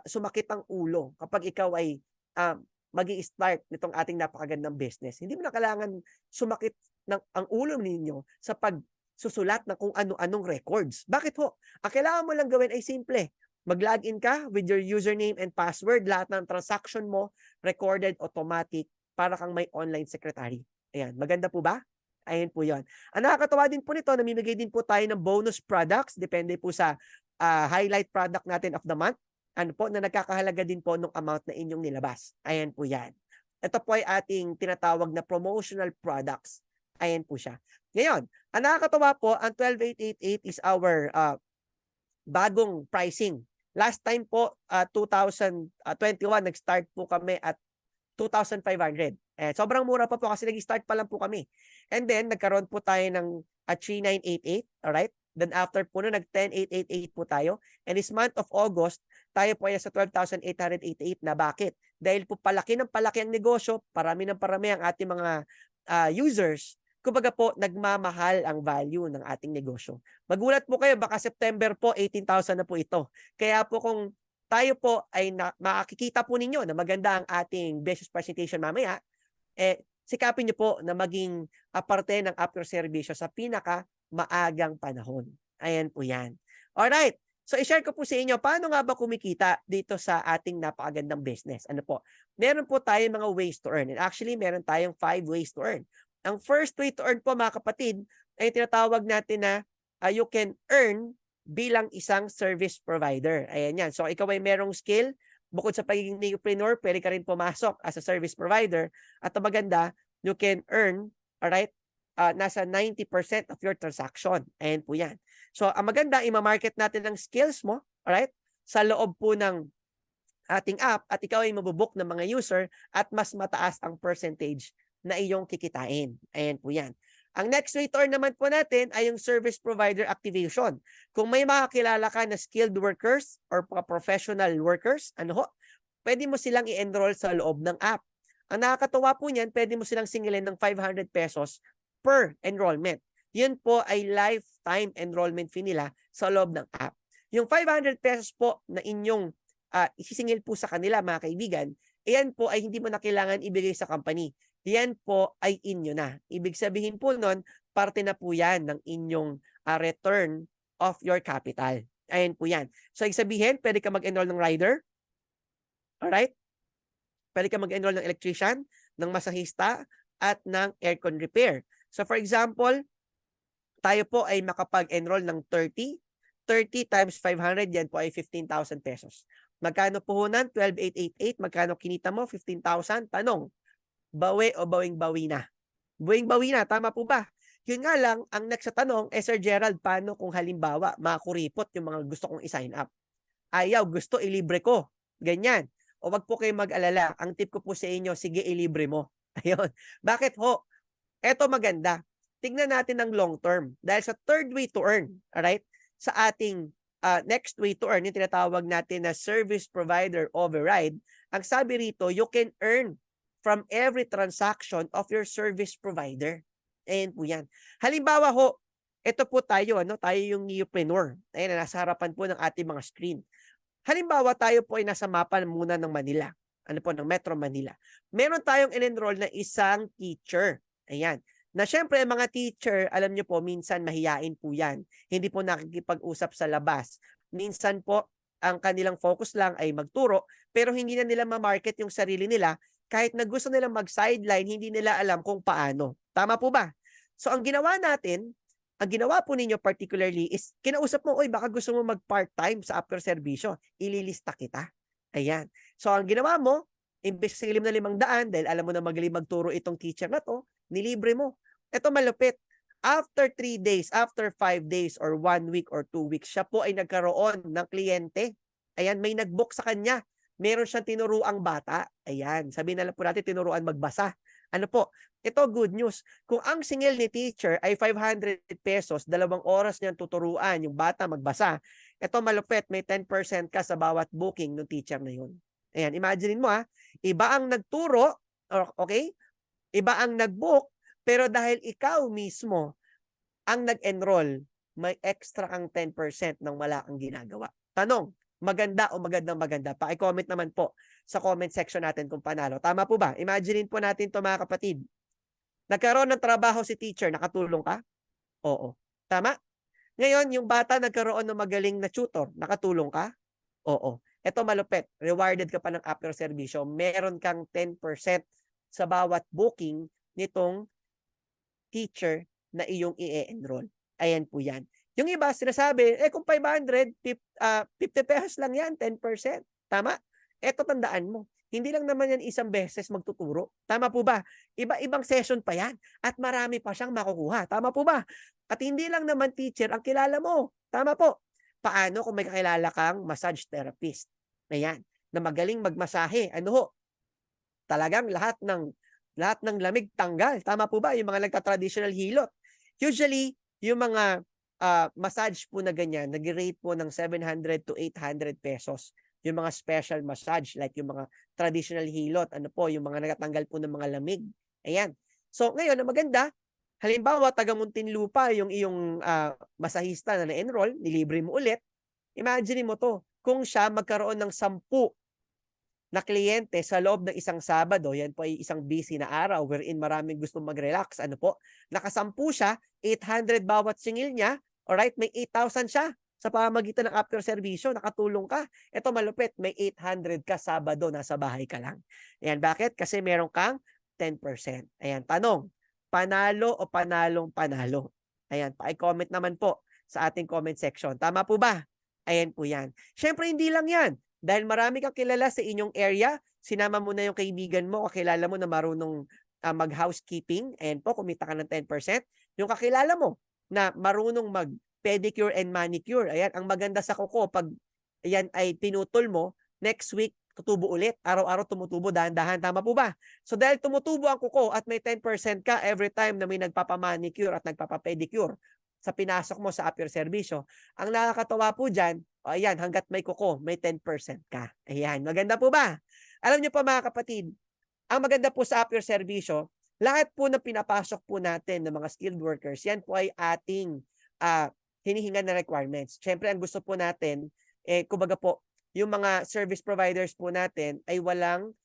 sumakit ang ulo kapag ikaw ay magi-start nitong ating napakagandang business. Hindi mo na kailangan sumakit ang ulo ninyo sa pagsusulat ng kung ano-anong records. Bakit ho? Ang kailangan mo lang gawin ay simple. Mag-login ka with your username and password. Lahat ng transaction mo, recorded, automatic, para kang may online secretary. Ayan. Maganda po ba? Ayan po yon. Ang nakakatawa din po nito, namimigay din po tayo ng bonus products. Depende po sa highlight product natin of the month. Na nagkakahalaga din po ng amount na inyong nilabas. Ayan po yan. Ito po ay ating tinatawag na promotional products. Ayan po siya. Ngayon, ang nakakatawa po, ang 12,888 is our bagong pricing. Last time po, 2021, nag-start po kami at 2,500. Sobrang mura pa po kasi nag-start pa lang po kami. And then, nagkaroon po tayo ng 3,988. Alright? Then after po no, nag-10,888 po tayo. And this month of August, tayo po ay sa 12,888 na. Bakit? Dahil po palaki ng palaki ang negosyo, parami ng parami ang ating mga users, kumbaga po, nagmamahal ang value ng ating negosyo. Magulat po kayo, baka September po, 18,000 na po ito. Kaya po kung tayo po ay makikita po ninyo na maganda ang ating business presentation mamaya, sikapin nyo po na maging parte ng Up Your Servisyo sa maagang panahon. Ayan po yan. Alright. So, i-share ko po sa inyo, paano nga ba kumikita dito sa ating napakagandang business? Ano po? Meron po tayong mga ways to earn. And actually, meron tayong 5 ways to earn. Ang first way to earn po, mga kapatid, ay tinatawag natin na you can earn bilang isang service provider. Ayan yan. So, ikaw ay merong skill. Bukod sa pagiging neopreneur, pwede ka rin pumasok as a service provider. At ang maganda, you can earn, alright, nasa 90% of your transaction. Ayan po yan. So, ang maganda, ima-market natin ng skills mo, alright, sa loob po ng ating app at ikaw ay mabubuk ng mga user at mas mataas ang percentage na iyong kikitain. Ayan po yan. Ang next way to earn naman po natin ay yung service provider activation. Kung may makakilala ka na skilled workers or professional workers, pwede mo silang i-enroll sa loob ng app. Ang nakakatuwa po niyan, pwede mo silang singilin ng 500 pesos per enrollment. Yun po ay lifetime enrollment fee nila sa loob ng app. Yung 500 pesos po na inyong isisingil po sa kanila, mga kaibigan, iyan po ay hindi mo na kailangan ibigay sa company. Yan po ay inyo na. Ibig sabihin po nun, parte na po yan ng inyong return of your capital. Ayan po yan. So, ibig sabihin, pwede ka mag-enroll ng rider. Alright? Pwede ka mag-enroll ng electrician, ng masahista, at ng aircon repair. So, for example, tayo po ay makapag-enroll ng 30. 30 times 500, yan po ay 15,000 pesos. Magkano puhunan? 12,888. Magkano kinita mo? 15,000. Tanong, bawi o bawing-bawi na? Bawing-bawi na, tama po ba? Yun nga lang, ang next sa tanong, Sir Gerald, paano kung halimbawa, makuripot yung mga gusto kong i-sign up? Ayaw, gusto, ilibre ko. Ganyan. O wag po kayo mag-alala. Ang tip ko po sa inyo, sige, ilibre mo. Ayun. Bakit ho? Eto maganda. Tingnan natin ang long term. Dahil sa third way to earn, alright? Sa ating next way to earn, yung tinatawag natin na service provider override, ang sabi rito, you can earn from every transaction of your service provider. Ayan po yan. Halimbawa ho, ito po tayo, tayo yung neopreneur. Ayan, nasa harapan po ng ating mga screen. Halimbawa, tayo po ay nasa mapa muna ng Manila. Ano po, ng Metro Manila. Meron tayong in-enroll na isang teacher. Ayan. Na syempre, mga teacher, alam nyo po, minsan mahiyain po yan. Hindi po nakikipag-usap sa labas. Minsan po, ang kanilang focus lang ay magturo, pero hindi na nila ma-market yung sarili nila. Kahit na gusto nilang mag-sideline, hindi nila alam kung paano. Tama po ba? So, ang ginawa natin, ang ginawa po ninyo particularly is, kinausap mo, oy, baka gusto mo mag-part-time sa Appior Serbisyo. Ililista kita. Ayan. So, ang ginawa mo, imbes sa 5,500, dahil alam mo na magaling magturo itong teacher na to, nilibre mo. Ito malupit. After 3 days, after 5 days, or 1 week, or 2 weeks, siya po ay nagkaroon ng kliyente. Ayan, may nag-book sa kanya. Meron siyang tinuruang bata. Ayan, sabihin na lang po natin, tinuruan magbasa. Ano po? Ito, good news. Kung ang singil ni teacher ay 500 pesos, 2 oras niyang tuturuan yung bata magbasa, ito malupit, may 10% ka sa bawat booking ng teacher na yun. Ayan, imaginein mo iba ang nagturo, okay? Iba ang nag-book, pero dahil ikaw mismo ang nag-enroll, may extra kang 10% nang wala kang ginagawa. Tanong, maganda o maganda? Paki-comment naman po sa comment section natin kung panalo. Tama po ba? Imaginein po natin to mga kapatid. Nagkaroon ng trabaho si teacher, nakatulong ka? Oo. Tama? Ngayon, yung bata nagkaroon ng magaling na tutor, nakatulong ka? Oo. Ito malupit, rewarded ka pa ng Appior Serbisyo, meron kang 10% sa bawat booking nitong teacher na iyong i-enroll. Ayan po yan. Yung iba, sinasabi, kung 500, 50 pesos lang yan, 10%. Tama? Eto, tandaan mo. Hindi lang naman yan isang beses magtuturo. Tama po ba? Iba-ibang session pa yan. At marami pa siyang makukuha. Tama po ba? At hindi lang naman teacher ang kilala mo. Tama po. Paano kung may kakilala kang massage therapist? Ayan. Na magaling magmasahe. Ano ho? Talagang lahat ng lamig tanggal. Tama po ba? Yung mga nagta-traditional hilot. Usually, yung mga massage po na ganyan, nag-rate po ng 700 to 800 pesos. Yung mga special massage, like yung mga traditional hilot, ano po, yung mga nagatanggal po ng mga lamig. Ayan. So, ngayon, ang maganda, halimbawa, taga Muntinlupa, yung iyong masahista na na-enroll, nilibre mo ulit, imagine mo to, kung siya magkaroon ng 10 na kliyente sa loob ng isang Sabado, yan po ay isang busy na araw wherein maraming gustong mag-relax. Ano po? Nakasampu siya, 800 bawat singil niya, alright, may 8,000 siya sa pamamagitan ng Appior Serbisyo, nakatulong ka. Ito malupit, may 800 ka Sabado, nasa bahay ka lang. Ayan, bakit? Kasi meron kang 10%. Ayan, tanong, panalo o panalong panalo? Ayan, pa-comment naman po sa ating comment section. Tama po ba? Ayan po yan. Siyempre, hindi lang yan. Dahil marami kang kilala sa inyong area, sinama mo na yung kaibigan mo, kakilala mo na marunong mag-housekeeping, ayan po, kumita ka ng 10%. Yung kakilala mo na marunong mag-pedicure and manicure, ayan, ang maganda sa kuko, pag ayan ay pinutol mo, next week, tutubo ulit. Araw-araw tumutubo, dahan-dahan. Tama po ba? So dahil tumutubo ang kuko at may 10% ka every time na may nagpapamanicure at nagpapapedicure sa pinasok mo sa Appior Serbisyo, ang nakakatawa po dyan, ayan, hanggat may kuko, may 10% ka. Ayan, maganda po ba? Alam niyo po mga kapatid, ang maganda po sa Appior Serbisyo, lahat po na pinapasok po natin ng mga skilled workers, yan po ay ating hinihingan na requirements. Siyempre, ang gusto po natin, kumbaga po, yung mga service providers po natin ay walang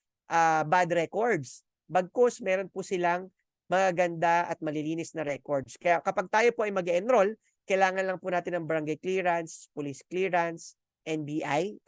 bad records. Bagkus, meron po silang magaganda at malilinis na records. Kaya kapag tayo po ay mag-enroll, kailangan lang po natin ng barangay clearance, police clearance, NBI,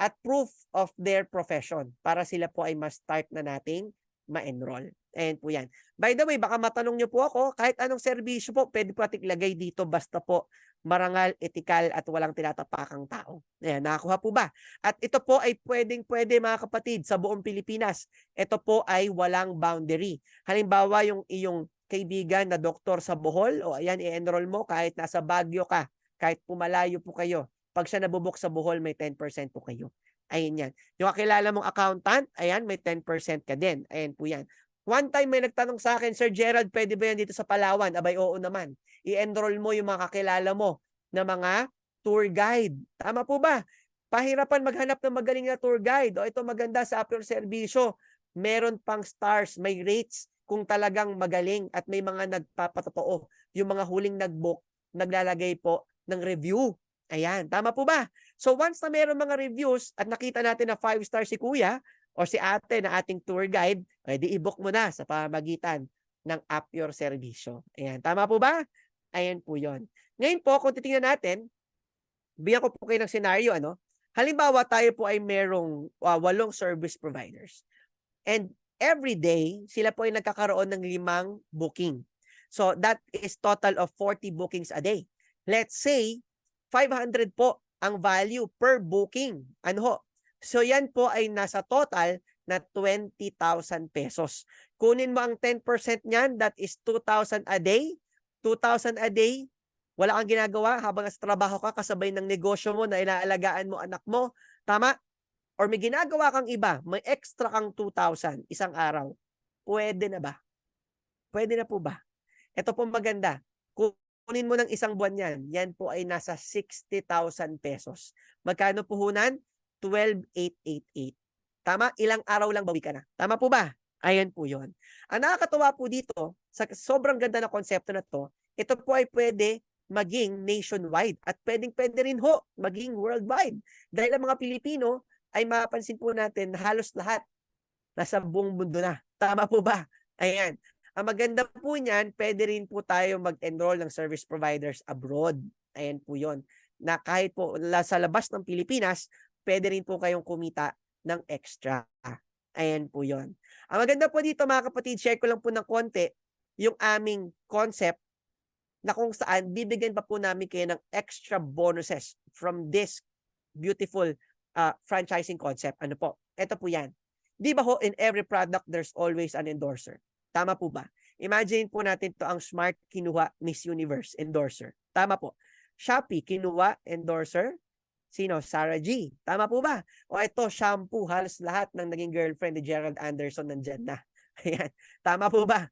at proof of their profession para sila po ay ma-start na nating ma-enroll. Ayan po yan. By the way, baka matanong nyo po ako, kahit anong serbisyo po, pwede po natin ilagay dito basta po marangal, etikal at walang tinatapakang tao. Ayan, nakakuha po ba? At ito po ay pwedeng-pwede mga kapatid sa buong Pilipinas. Ito po ay walang boundary. Halimbawa, yung iyong kaibigan na doktor sa Bohol, o ayan, i-enroll mo kahit nasa Baguio ka, kahit pumalayo po kayo. Pag siya nabubuk sa Bohol, may 10% po kayo. Ayan yan. Yung kakilala mong accountant, ayan, may 10% ka din. Ayan po yan. One time may nagtanong sa akin, Sir Gerald, pwede ba yan dito sa Palawan? Abay, oo naman. I-enroll mo yung mga kakilala mo na mga tour guide. Tama po ba? Pahirapan maghanap ng magaling na tour guide. O ito maganda sa Apyor Serbisyo. Meron pang stars, may rates kung talagang magaling at may mga nagpapatotoo. Yung mga huling nag-book, naglalagay po ng review. Ayan, tama po ba? So once na meron mga reviews at nakita natin na 5-star si kuya o si ate na ating tour guide, pwede i-book mo na sa pamamagitan ng Apyor Serbisyo. Ayan, tama po ba? Ayan po yon. Ngayon po, kung titingnan natin, bigyan ko po kayo ng senaryo, halimbawa tayo po ay merong 8 service providers. And every day, sila po ay nagkakaroon ng 5 booking. So that is total of 40 bookings a day. Let's say, 500 po ang value per booking. So yan po ay nasa total na 20,000 pesos. Kunin mo ang 10% niyan, that is 2,000 a day. 2,000 a day, wala kang ginagawa habang sa trabaho ka, kasabay ng negosyo mo na inaalagaan mo anak mo. Tama? Or may ginagawa kang iba, may extra kang 2,000 isang araw. Pwede na ba? Pwede na po ba? Ito po maganda. Kunin mo ng isang buwan yan. Yan po ay nasa 60,000 pesos. Magkano puhunan? 12,888. Tama? Ilang araw lang bawi ka na. Tama po ba? Ayan po yon. Ang nakakatawa po dito, sa sobrang ganda na konsepto na to, ito po ay pwede maging nationwide at pwede rin ho maging worldwide. Dahil ang mga Pilipino ay mapapansin po natin na halos lahat nasa buong mundo na. Tama po ba? Ayan. Ang maganda po niyan, pwede rin po tayo mag-enroll ng service providers abroad. Ayan po yon. Na kahit po sa labas ng Pilipinas, pwede rin po kayong kumita ng extra. Ayan po yon. Ang maganda po dito mga kapatid, share ko lang po ng konti yung aming concept na kung saan bibigyan pa po namin kayo ng extra bonuses from this beautiful franchising concept. Ano po? Ito po yan. Di ba ho, in every product, there's always an endorser. Tama po ba? Imagine po natin to ang Smart kinuha Miss Universe endorser. Tama po. Shopee kinuha endorser. Sino? Sarah G. Tama po ba? O ito, shampoo. Halos lahat ng naging girlfriend ni Gerald Anderson nandyan na. Ayan. Tama po ba?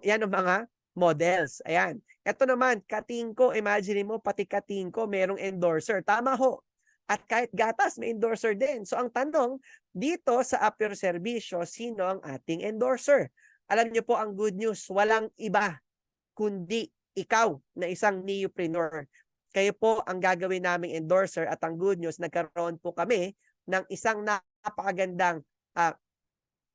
Yan ang mga models. Ayan. Ito naman, Katingko. Imagine mo, pati Katingko merong endorser. Tama ho. At kahit gatas, may endorser din. So ang tanong, dito sa Apyor Serbisyo, sino ang ating endorser? Alam niyo po ang good news, walang iba kundi ikaw na isang neopreneur. Kayo po ang gagawin naming endorser at ang good news, nagkaroon po kami ng isang napakagandang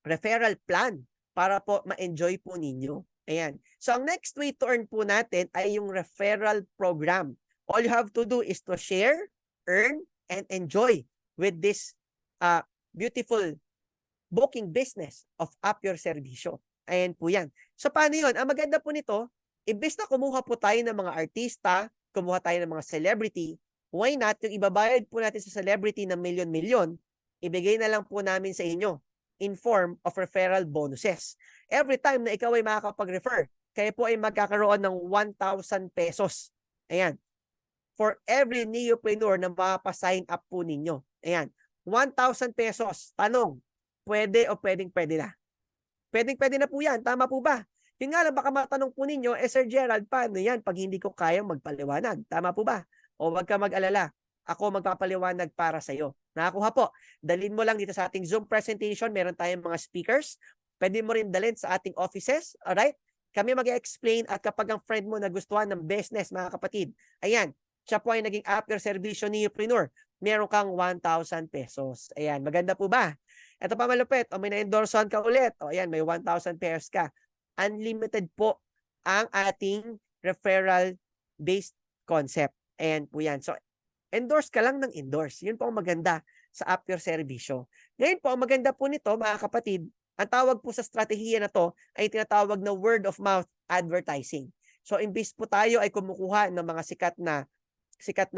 referral plan para po ma-enjoy po ninyo. Ayan. So ang next way to earn po natin ay yung referral program. All you have to do is to share, earn, and enjoy with this beautiful booking business of Apyor Serbisyo. Ayan po yan. So paano yun? Ang maganda po nito, imbes na kumuha po tayo ng mga artista, kumuha tayo ng mga celebrity, why not yung ibabayad po natin sa celebrity ng milyon-milyon, ibigay na lang po namin sa inyo in form of referral bonuses. Every time na ikaw ay makakapag-refer, kayo po ay magkakaroon ng 1,000 pesos. Ayan. For every neopreneur na mapasign up po ninyo. Ayan. 1,000 pesos. Tanong, pwede o pwedeng-pwede na? Pwedeng-pwede na po yan. Tama po ba? Yung nga lang, baka matanong po ninyo, Sir Gerald, paano yan pag hindi ko kayang magpaliwanag? Tama po ba? O wag ka mag-alala. Ako magpapaliwanag para sa iyo. Nakakuha po. Dalhin mo lang dito sa ating Zoom presentation. Meron tayong mga speakers. Pwede mo rin dalhin sa ating offices. Alright? Kami mag-explain at kapag ang friend mo nagustuhan ng business, mga kapatid, ayan, siya po ay naging Apyor Serbisyo neopreneur. meron kang 1,000 pesos. Ayan, maganda po ba? Ito pa malupit, o may na-endorsean ka ulit. O ayan, may 1,000 pairs ka. Unlimited po ang ating referral-based concept. Ayan po yan. So, endorse ka lang ng endorse. Yun po ang maganda sa App Your Servicio. Ngayon po, ang maganda po nito, mga kapatid, ang tawag po sa strategiya na to ay tinatawag na word of mouth advertising. So, imbis po tayo ay kumukuha ng mga sikat na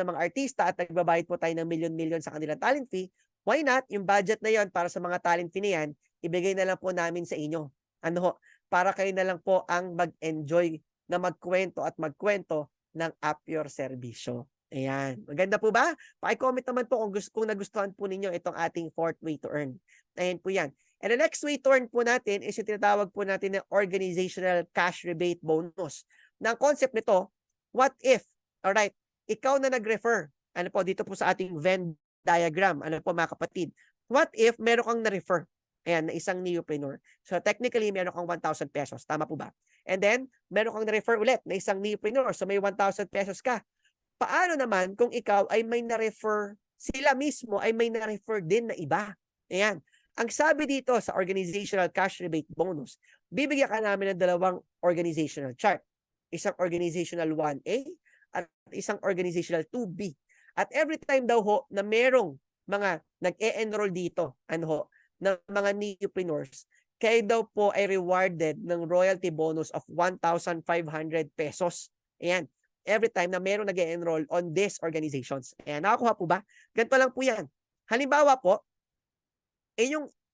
mga artista at nagbabayad po tayo ng milyon-milyon sa kanilang talent fee, why not, yung budget na yon para sa mga talent fee na yan, ibigay na lang po namin sa inyo. Ano ho? Para kayo na lang po ang mag-enjoy na magkwento at magkwento ng App Your Servicio. Ayan. Maganda po ba? Paki-comment naman po kung nagustuhan po ninyo itong ating fourth way to earn. Ayan po yan. And the next way to earn po natin is yung tinatawag po natin na organizational cash rebate bonus. Na ang concept nito, what if, alright, ikaw na nag-refer, ano po, dito po sa ating Venn diagram, ano po mga kapatid, what if meron kang na-refer, ayan, na isang neopreneur. So technically, meron kang 1,000 pesos. Tama po ba? And then, meron kang na-refer ulit na isang neopreneur. So may 1,000 pesos ka. Paano naman kung ikaw ay may na-refer, sila mismo ay may na-refer din na iba? Ayan. Ang sabi dito sa organizational cash rebate bonus, bibigyan ka namin ng dalawang organizational chart. Isang organizational 1A at isang organizational 2B. At every time daw ho na merong mga nag-e-enroll dito, ano ho, ng mga neopreneurs, kayo daw po ay rewarded ng royalty bonus of 1,500 pesos. Ayan. Every time na merong nag-e-enroll on these organizations. Ayan. Nakakuha po ba? Ganito lang po yan. Halimbawa po,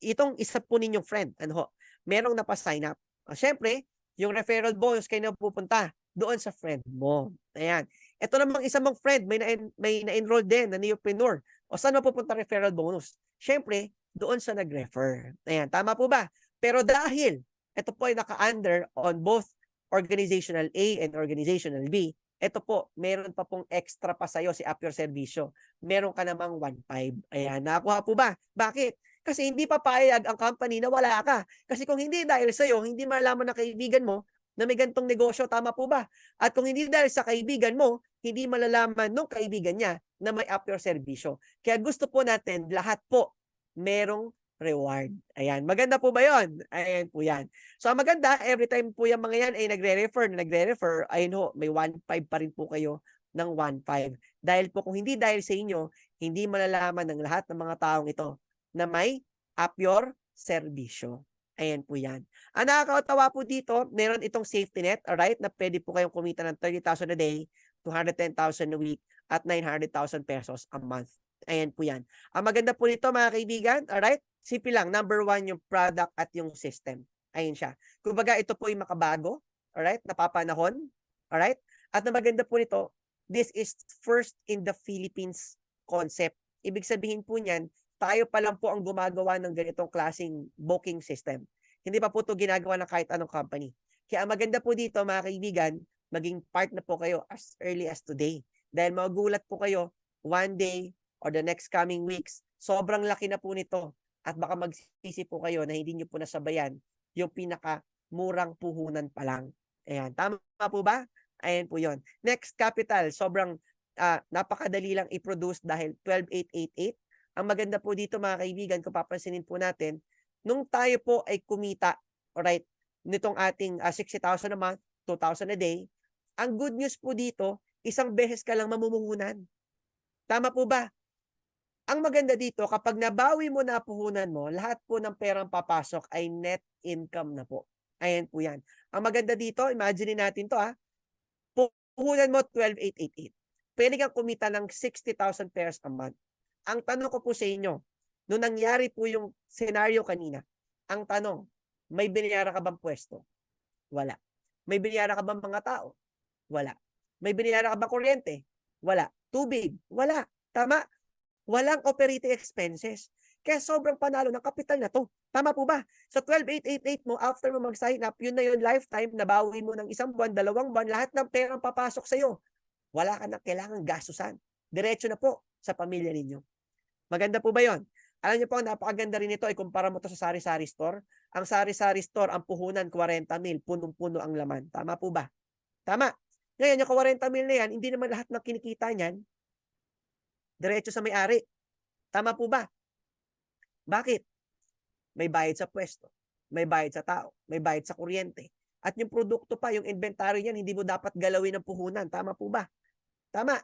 itong isa po ninyong friend, ano ho, merong napasign up. Siyempre, yung referral bonus kayo na pupunta doon sa friend mo. Ayan. Ito namang isa mong friend, may na-enroll din na neopreneur. O saan mapupunta referral bonus? Siyempre, doon sa nag-refer. Ayan. Tama po ba? Pero dahil ito po ay naka-under on both organizational A and organizational B, ito po, meron pa pong extra pa sa'yo si App Your Servicio. Meron ka namang 1.5. Ayan. Nakakuha po ba? Bakit? Kasi hindi papayag ang company na wala ka. Kasi kung hindi dahil sa'yo, hindi malaman ng kaibigan mo na may gantong negosyo, tama po ba? At kung hindi dahil sa kaibigan mo, hindi malalaman ng kaibigan niya na may App Your Servicio. Kaya gusto po natin, lahat po, merong reward. Ayan. Maganda po ba yon? Ayan po yan. So, ang maganda, every time po yung mga yan ay nagre-refer, ayun ho, may 1.5 pa rin po kayo ng 1.5. Dahil po kung hindi dahil sa inyo, hindi malalaman ng lahat ng mga taong ito na may App Your Servicio. Ayan po yan. Ang nakakatawa po dito, meron itong safety net, alright, na pwede po kayong kumita ng 30,000 a day, 210,000 a week, at 900,000 pesos a month. Ayan po yan. Ang maganda po nito mga kaibigan, alright, simple lang, number one yung product at yung system. Ayan siya. Kumbaga ito po yung makabago, alright, napapanahon, alright, at ang maganda po nito, this is first in the Philippines concept. Ibig sabihin po niyan, tayo pa lang po ang gumagawa ng ganitong klaseng booking system. Hindi pa po ito ginagawa ng kahit anong company. Kaya ang maganda po dito mga kaibigan, maging part na po kayo as early as today. Dahil magugulat po kayo, one day or the next coming weeks, sobrang laki na po nito. At baka magsisi po kayo na hindi nyo po nasabayan yung pinakamurang puhunan pa lang. Ayan, tama po ba? Ayan po yon. Next capital, sobrang napakadali lang i-produce dahil 12,888. Ang maganda po dito mga kaibigan, kung papansinin po natin, nung tayo po ay kumita, alright, nitong ating 60,000 a month, 2,000 a day, ang good news po dito, isang beses ka lang mamumuhunan. Tama po ba? Ang maganda dito, kapag nabawi mo na puhunan mo, lahat po ng perang papasok ay net income na po. Ayan po yan. Ang maganda dito, imagine natin to puhunan mo 12,888. Pwede kang kumita ng 60,000 pesos a month. Ang tanong ko po sa inyo, nung nangyari po yung senaryo kanina, ang tanong, may binayaran ka bang pwesto? Wala. May binayaran ka bang mga tao? Wala. May binayaran ka bang kuryente? Wala. Tubig? Wala. Tama? Walang operating expenses. Kaya sobrang panalo ng kapital na to. Tama po ba? Sa 12,888 mo, after mo mag-sign up, yun na yun lifetime, nabawi mo ng 1 buwan, 2 buwan, lahat ng perang papasok sa'yo. Wala ka na kailangan gastusan. Diretso na po sa pamilya ninyo. Maganda po ba yon? Alam niyo po, napakaganda rin ito. Ikumpara mo to sa sari-sari store. Ang sari-sari store, ang puhunan, 40,000. Punong-puno ang laman. Tama po ba? Tama. Ngayon, yung 40,000 na yan, hindi naman lahat ng kinikita niyan Diretso sa may-ari. Tama po ba? Bakit? May bayad sa pwesto, may bayad sa tao, may bayad sa kuryente. At yung produkto pa, yung inventory niyan, hindi mo dapat galawin ng puhunan. Tama po ba? Tama.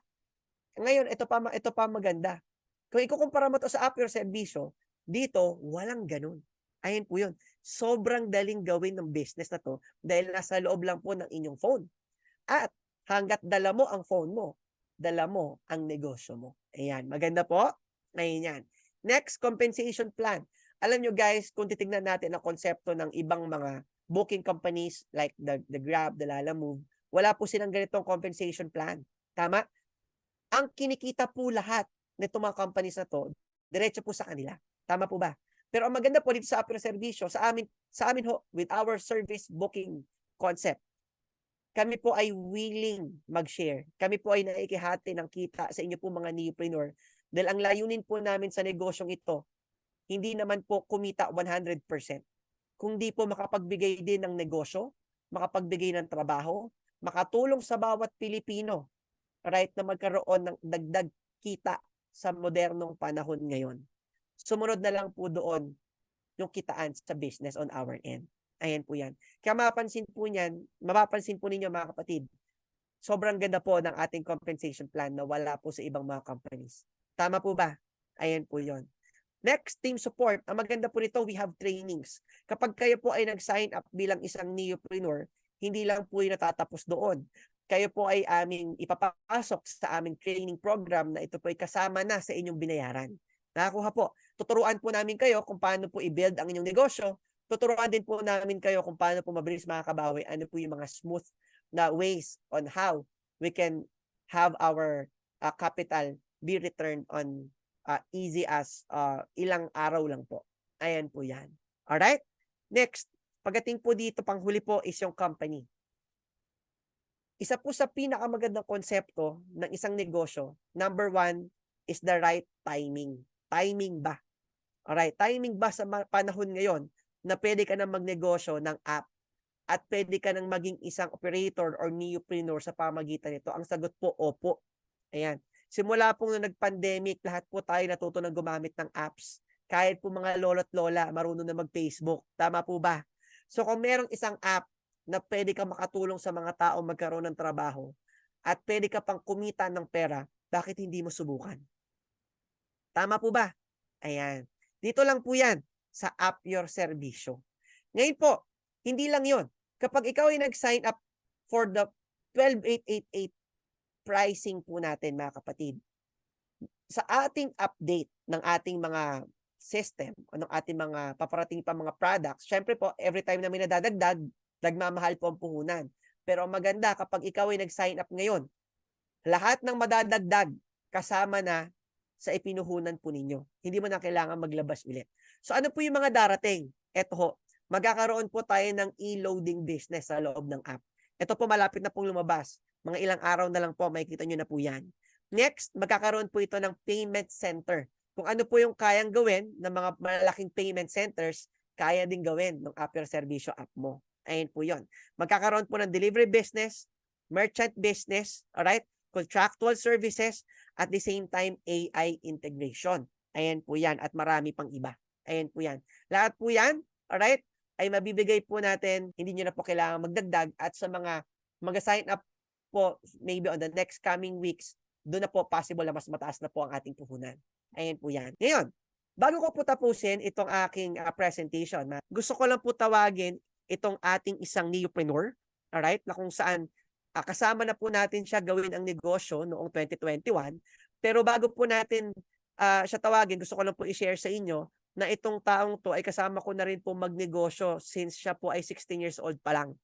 Ngayon, ito pa maganda. Kung ikukumpara mo to sa app your serbisyo, dito, walang ganun. Ayun po yun. Sobrang daling gawin ng business na to dahil nasa loob lang po ng inyong phone. At hanggat dala mo ang phone mo, dala mo ang negosyo mo. Ayan, maganda po. Ngayon yan. Next, compensation plan. Alam nyo guys, kung titignan natin ang konsepto ng ibang mga booking companies like the Grab, the Lalamove, wala po silang ganitong compensation plan. Tama? Ang kinikita po lahat nitong mga companies na to, diretso po sa kanila. Tama po ba? Pero ang maganda po dito sa Apio Servisyo, sa amin ho, with our service booking concept, kami po ay willing mag-share. Kami po ay naikihati ng kita sa inyo po mga neopreneur. Dahil ang layunin po namin sa negosyong ito, hindi naman po kumita 100%. Kundi po makapagbigay din ng negosyo, makapagbigay ng trabaho, makatulong sa bawat Pilipino, right, na magkaroon ng dagdag kita sa modernong panahon ngayon. Sumunod na lang po doon yung kitaan sa business on our end. Ayan po yan. Kaya mapapansin po ninyo mga kapatid, sobrang ganda po ng ating compensation plan na wala po sa ibang mga companies. Tama po ba? Ayan po yon. Next, team support. Ang maganda po nito, we have trainings. Kapag kayo po ay nag-sign up bilang isang neopreneur, hindi lang po yung natatapos doon. Kayo po ay aming ipapasok sa aming training program na ito po ay kasama na sa inyong binayaran. Nakakuha po. Tuturuan po namin kayo kung paano po i-build ang inyong negosyo. Tuturuan din po namin kayo kung paano po mabilis makakabawi. Ano po yung mga smooth na ways on how we can have our capital be returned on easy as ilang araw lang po. Ayan po yan. Alright? Next, pagdating po dito, panghuli po is yung company. Isa po sa pinakamagandang konsepto ng isang negosyo, number 1 is the right timing. Timing ba? Alright, timing ba sa panahon ngayon na pwede ka nang magnegosyo ng app at pwede ka nang maging isang operator or neopreneur sa pamagitan nito? Ang sagot po, opo. Ayan. Simula pong nung nag-pandemic, lahat po tayo natuto ng gumamit ng apps. Kahit po mga lolo't lola, marunong na mag-Facebook. Tama po ba? So kung merong isang app na pwede ka makatulong sa mga tao magkaroon ng trabaho at pwede ka pang kumita ng pera, bakit hindi mo subukan? Tama po ba? Ayan. Dito lang po yan sa App Your Servisyo. Ngayon po, hindi lang yon. Kapag ikaw ay nag-sign up for the 12,888 pricing po natin mga kapatid, sa ating update ng ating mga system o ng ating mga paparating pa mga products, syempre po, every time na may nadadagdag, nagmamahal po ang puhunan. Pero maganda kapag ikaw ay nag-sign up ngayon, lahat ng madadagdag kasama na sa ipinuhunan po ninyo. Hindi mo na kailangan maglabas ulit. So ano po yung mga darating? Ito ho, magkakaroon po tayo ng e-loading business sa loob ng app. Ito po malapit na pong lumabas. Mga ilang araw na lang po, makikita nyo na po yan. Next, magkakaroon po ito ng payment center. Kung ano po yung kayang gawin ng mga malaking payment centers, kaya din gawin ng App Your Servisyo app mo. Ayan po yun. Magkakaroon po ng delivery business, merchant business, alright? Contractual services, at the same time, AI integration. Ayan po yan. At marami pang iba. Ayan po yan. Lahat po yan, alright, ay mabibigay po natin. Hindi nyo na po kailangan magdagdag. At sa mga mag-sign up po, maybe on the next coming weeks, doon na po possible na mas mataas na po ang ating puhunan. Ayan po yan. Ngayon, bago ko po tapusin itong aking presentation, gusto ko lang po tawagin itong ating isang neopreneur, alright, na kung saan kasama na po natin siya gawin ang negosyo noong 2021. Pero bago po natin siya tawagin, gusto ko lang po i-share sa inyo na itong taong to ay kasama ko na rin po magnegosyo since siya po ay 16 years old pa lang.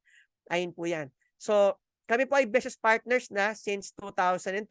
Ayun po yan. So, kami po ay business partners na since 2012.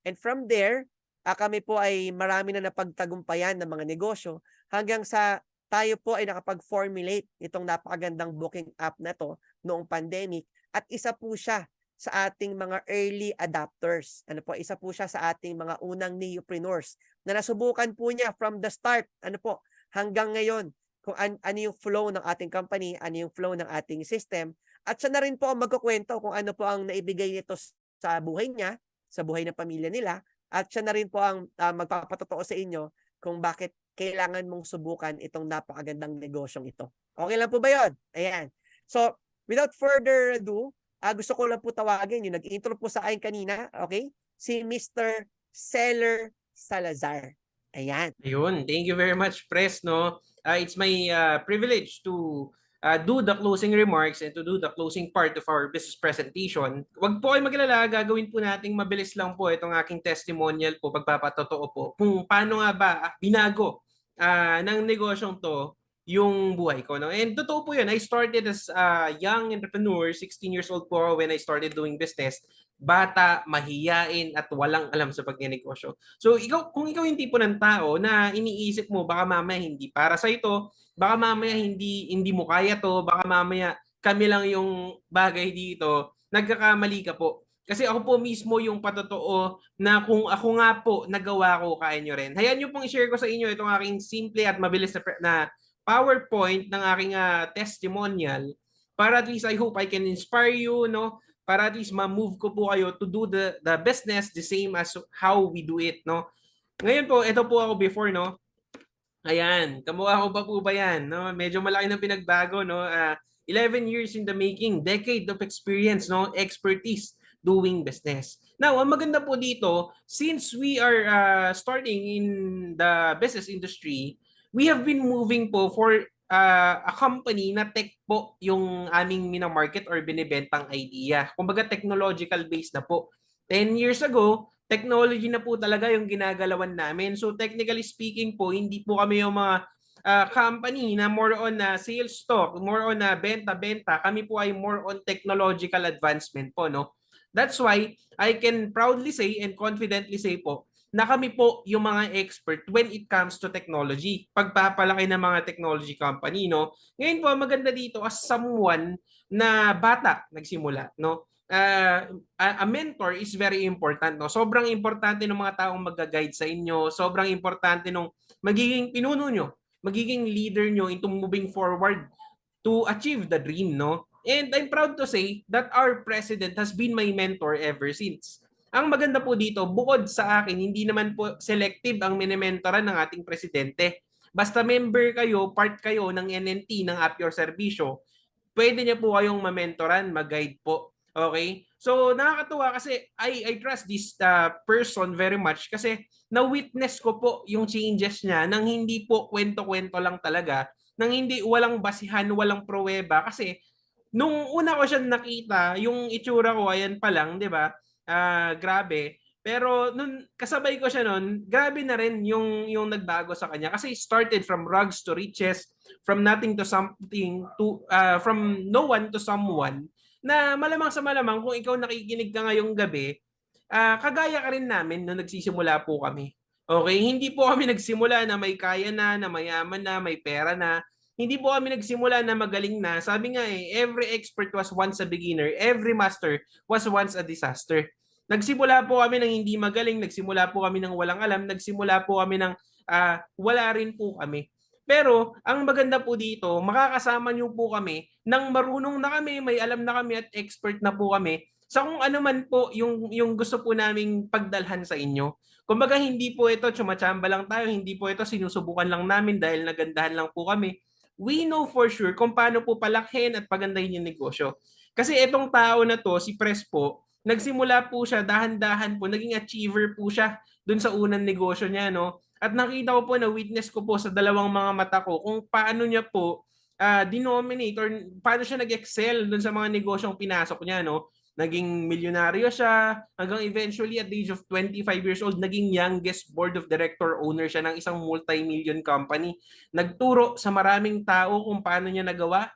And from there, kami po ay marami na napagtagumpayan ng mga negosyo hanggang sa tayo po ay nakapag-formulate itong napakagandang booking app na to noong pandemic. At isa po siya sa ating mga early adopters. Ano po, isa po siya sa ating mga unang neopreneurs na nasubukan po niya from the start, ano po, hanggang ngayon, kung ano yung flow ng ating company, ano yung flow ng ating system. At siya na rin po ang magkukwento kung ano po ang naibigay nito sa buhay niya, sa buhay ng pamilya nila, at siya na rin po ang magpapatotoo sa inyo kung bakit kailangan mong subukan itong napakagandang negosyong ito. Okay lang po ba yun? Ayan. So, without further ado, gusto ko lang po tawagin yung nag-intro po sa akin kanina, okay? Si Mr. Seller Salazar. Ayan. Ayun, thank you very much, Pres, no? It's my privilege to do the closing remarks and to do the closing part of our business presentation. Huwag po kayo maglala, gagawin po nating mabilis lang po itong aking testimonial po, pagpapatotoo po, kung paano nga ba binago ng negosyong to yung buhay ko. No? And totoo po yun, I started as a young entrepreneur, 16 years old po ako when I started doing business. Bata, mahiyain, at walang alam sa pagnenegosyo. So kung ikaw yung tipo ng tao na iniisip mo baka mamaya hindi para sa ito, baka mamaya hindi mo kaya to, baka mamaya kami lang yung bagay dito, nagkakamali ka po. Kasi ako po mismo yung patotoo na kung ako nga po nagawa ko, kaya nyo rin. Hayaan nyo pong i-share ko sa inyo itong aking simple at mabilis na PowerPoint ng aking testimonial para at least I hope I can inspire you, no? Para at least ma-move ko po kayo to do the business the same as how we do it, no? Ngayon po, ito po ako before, no? Ayan, kamukha ko pa po ba yan, no? Medyo malaki na pinagbago, no? 11 years in the making, decade of experience, no? Expertise doing business. Now, ang maganda po dito, since we are starting in the business industry, we have been moving po for a company na tech po yung aming minamarket or binibentang idea. Kumbaga technological based na po. 10 years ago, technology na po talaga yung ginagalawan namin. So technically speaking po, hindi po kami yung mga company na more on sales stock, more on benta-benta. Kami po ay more on technological advancement po, no? That's why I can proudly say and confidently say po na kami po yung mga expert when it comes to technology. Pagpapalaki ng mga technology company, no? Ngayon po, maganda dito as someone na bata nagsimula, no? A mentor is very important, no? Sobrang importante ng mga taong mag-guide sa inyo. Sobrang importante nung magiging pinuno nyo, magiging leader nyo into moving forward to achieve the dream, no? And I'm proud to say that our president has been my mentor ever since. Ang maganda po dito, bukod sa akin, hindi naman po selective ang minimentoran ng ating presidente. Basta member kayo, part kayo ng NNT, ng App Your Servisyo, pwede niya po kayong mamentoran, mag-guide po. Okay? So, nakakatuwa kasi I trust this person very much kasi na-witness ko po yung changes niya nang hindi po kwento-kwento lang talaga, nang hindi walang basihan, walang pruweba. Kasi, nung una ko siya nakita, yung itsura ko, ayan pa lang, di ba? Grabe. Pero nung kasabay ko siya noon, grabe na rin yung nagbago sa kanya kasi started from rags to riches, from nothing to something, to from no one to someone, na malamang sa malamang kung ikaw nakikinig ka ngayong gabi, kagaya ka rin namin nung nagsisimula po kami. Okay, hindi po kami nagsimula na may kaya na mayaman na, may pera na. Hindi po kami nagsimula na magaling na. Sabi nga every expert was once a beginner, every master was once a disaster. Nagsimula po kami ng hindi magaling, nagsimula po kami ng walang alam, nagsimula po kami ng wala rin po kami. Pero ang maganda po dito, makakasama niyo po kami nang marunong na kami, may alam na kami at expert na po kami sa kung ano man po yung gusto po naming pagdalhan sa inyo. Kumbaga hindi po ito tsumachamba lang tayo, hindi po ito sinusubukan lang namin dahil nagandahan lang po kami. We know for sure kung paano po palakhin at pagandahin yung negosyo. Kasi itong tao na to, si Pres po, nagsimula po siya, dahan-dahan po, naging achiever po siya dun sa unang negosyo niya, no? At nakita ko po, na-witness ko po sa dalawang mga mata ko kung paano niya po denominate or paano siya nag-excel dun sa mga negosyong pinasok niya, no? Naging milyonaryo siya hanggang eventually at the age of 25 years old, naging youngest board of director owner siya ng isang multi-million company. Nagturo sa maraming tao kung paano niya nagawa.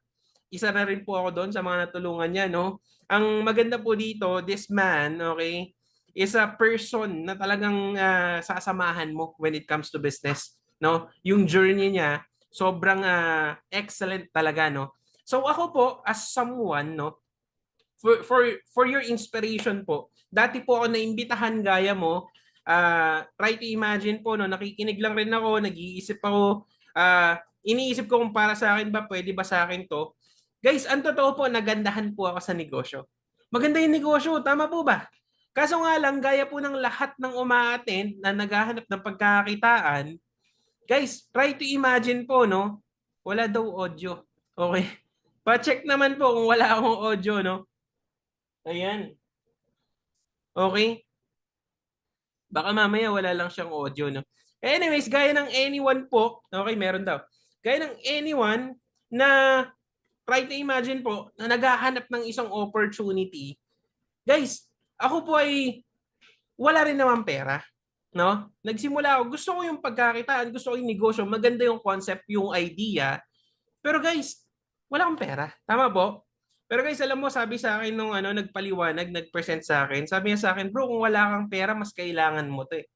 Isa na rin po ako doon sa mga natulungan niya, no? Ang maganda po dito, this man, okay, is a person na talagang sasamahan mo when it comes to business, no? Yung journey niya, sobrang excellent talaga, no? So ako po, as someone, no, for your inspiration po, dati po ako naimbitahan gaya mo, try to imagine po, no, nakikinig lang rin ako, nag-iisip ako, iniisip ko kung para sa akin ba, pwede ba sa akin to? Guys, ang totoo po, nagandahan po ako sa negosyo. Maganda yung negosyo, tama po ba? Kaso nga lang, gaya po ng lahat ng umaattend na naghahanap ng pagkakakitaan, guys, try to imagine po, no? Wala daw audio. Okay? Pa-check naman po kung wala akong audio, no? Ayan. Okay? Baka mamaya wala lang siyang audio, no? Anyways, gaya ng anyone po, okay, meron daw. Gaya ng anyone na try to imagine po na naghahanap ng isang opportunity. Guys, ako po ay wala rin naman pera, no? Nagsimula ako, gusto ko yung pagkakitaan, gusto ko yung negosyo, maganda yung concept, yung idea. Pero guys, wala akong pera. Tama po? Pero guys, alam mo, sabi sa akin nung nagpaliwanag, nag-present sa akin, sabi niya sa akin, bro, kung wala kang pera, mas kailangan mo 'to eh.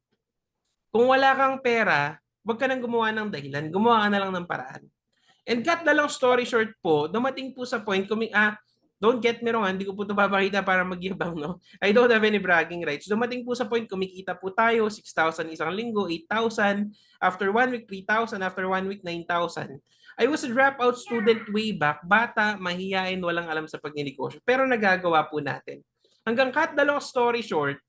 Kung wala kang pera, wag ka nang gumawa ng dahilan, gumawa ka na lang ng paraan. And cut na lang story short po, dumating po sa point, don't get me wrong, hindi ko po ito papakita para magyabang, no? I don't have any bragging rights. Dumating po sa point, kumikita po tayo, 6,000 isang linggo, 8,000, after 1 week, 3,000, after 1 week, 9,000. I was a dropout student way back, bata, mahihain, walang alam sa pagninegosyo. Pero nagagawa po natin. Hanggang cut the long story short,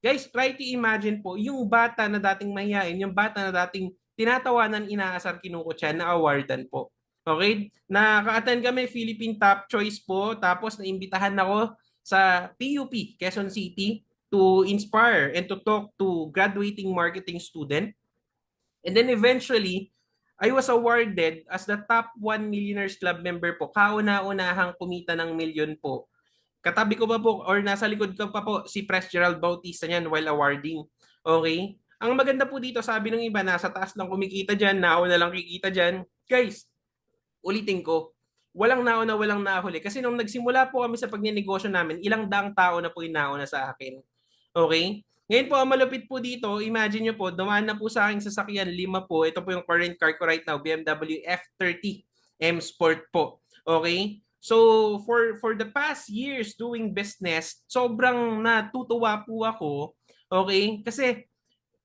guys, try to imagine po, yung bata na dating mahihain, yung bata na dating tinatawanan, inaasar, kinukutya, na awardan po. Okay? Naka-attend kami Philippine Top Choice po, tapos naimbitahan ako sa PUP, Quezon City, to inspire and to talk to graduating marketing student. And then eventually, I was awarded as the top 1 Millionaires Club member po. Kauna-unahang kumita ng milyon po. Katabi ko pa po or nasa likod ko pa po si Pres Gerald Bautista niyan while awarding. Okay? Ang maganda po dito, sabi ng iba, nasa taas lang kumikita dyan, nauna lang kikita dyan. Guys, ulitin ko, walang nauna, walang nahuli. Kasi nung nagsimula po kami sa pagninegosyo namin, ilang daang tao na po yung nauna sa akin. Okay? Ngayon po, ang malupit po dito, imagine nyo po, dumaan na po sa aking sasakyan, 5 po. Ito po yung current car ko right now, BMW F30 M Sport po. Okay? So, for the past years doing business, sobrang natutuwa po ako. Okay? Kasi,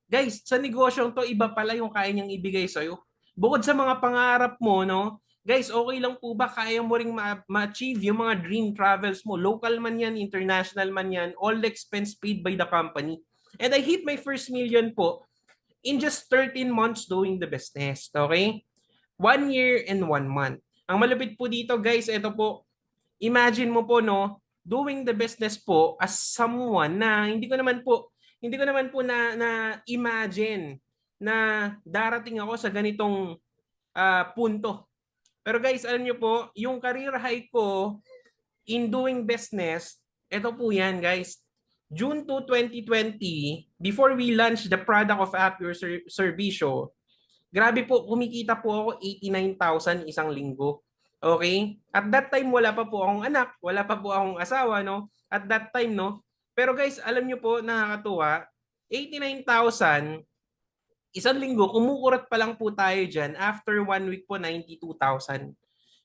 guys, sa negosyong to, iba pala yung kaya niyang ibigay sa'yo. Bukod sa mga pangarap mo, no? Guys, okay lang po ba kaya mo ring ma-achieve yung mga dream travels mo? Local man yan, international man yan, all expense paid by the company. And I hit my first million po in just 13 months doing the business. Okay? 1 year and 1 month. Ang malupit po dito, guys, ito po, imagine mo po, no, doing the business po as someone na hindi ko naman po na imagine na darating ako sa ganitong punto. Pero guys, alam niyo po, yung career high ko in doing business, ito po yan, guys. June 2, 2020, before we launched the product of Appior Servicio, grabe po, kumikita po ako 89,000 isang linggo. Okay? At that time, wala pa po akong anak, wala pa po akong asawa, no? At that time, no? Pero guys, alam nyo po, nakakatuwa, 89,000, isang linggo, kumukurat pa lang po tayo dyan. After 1 week po, 92,000.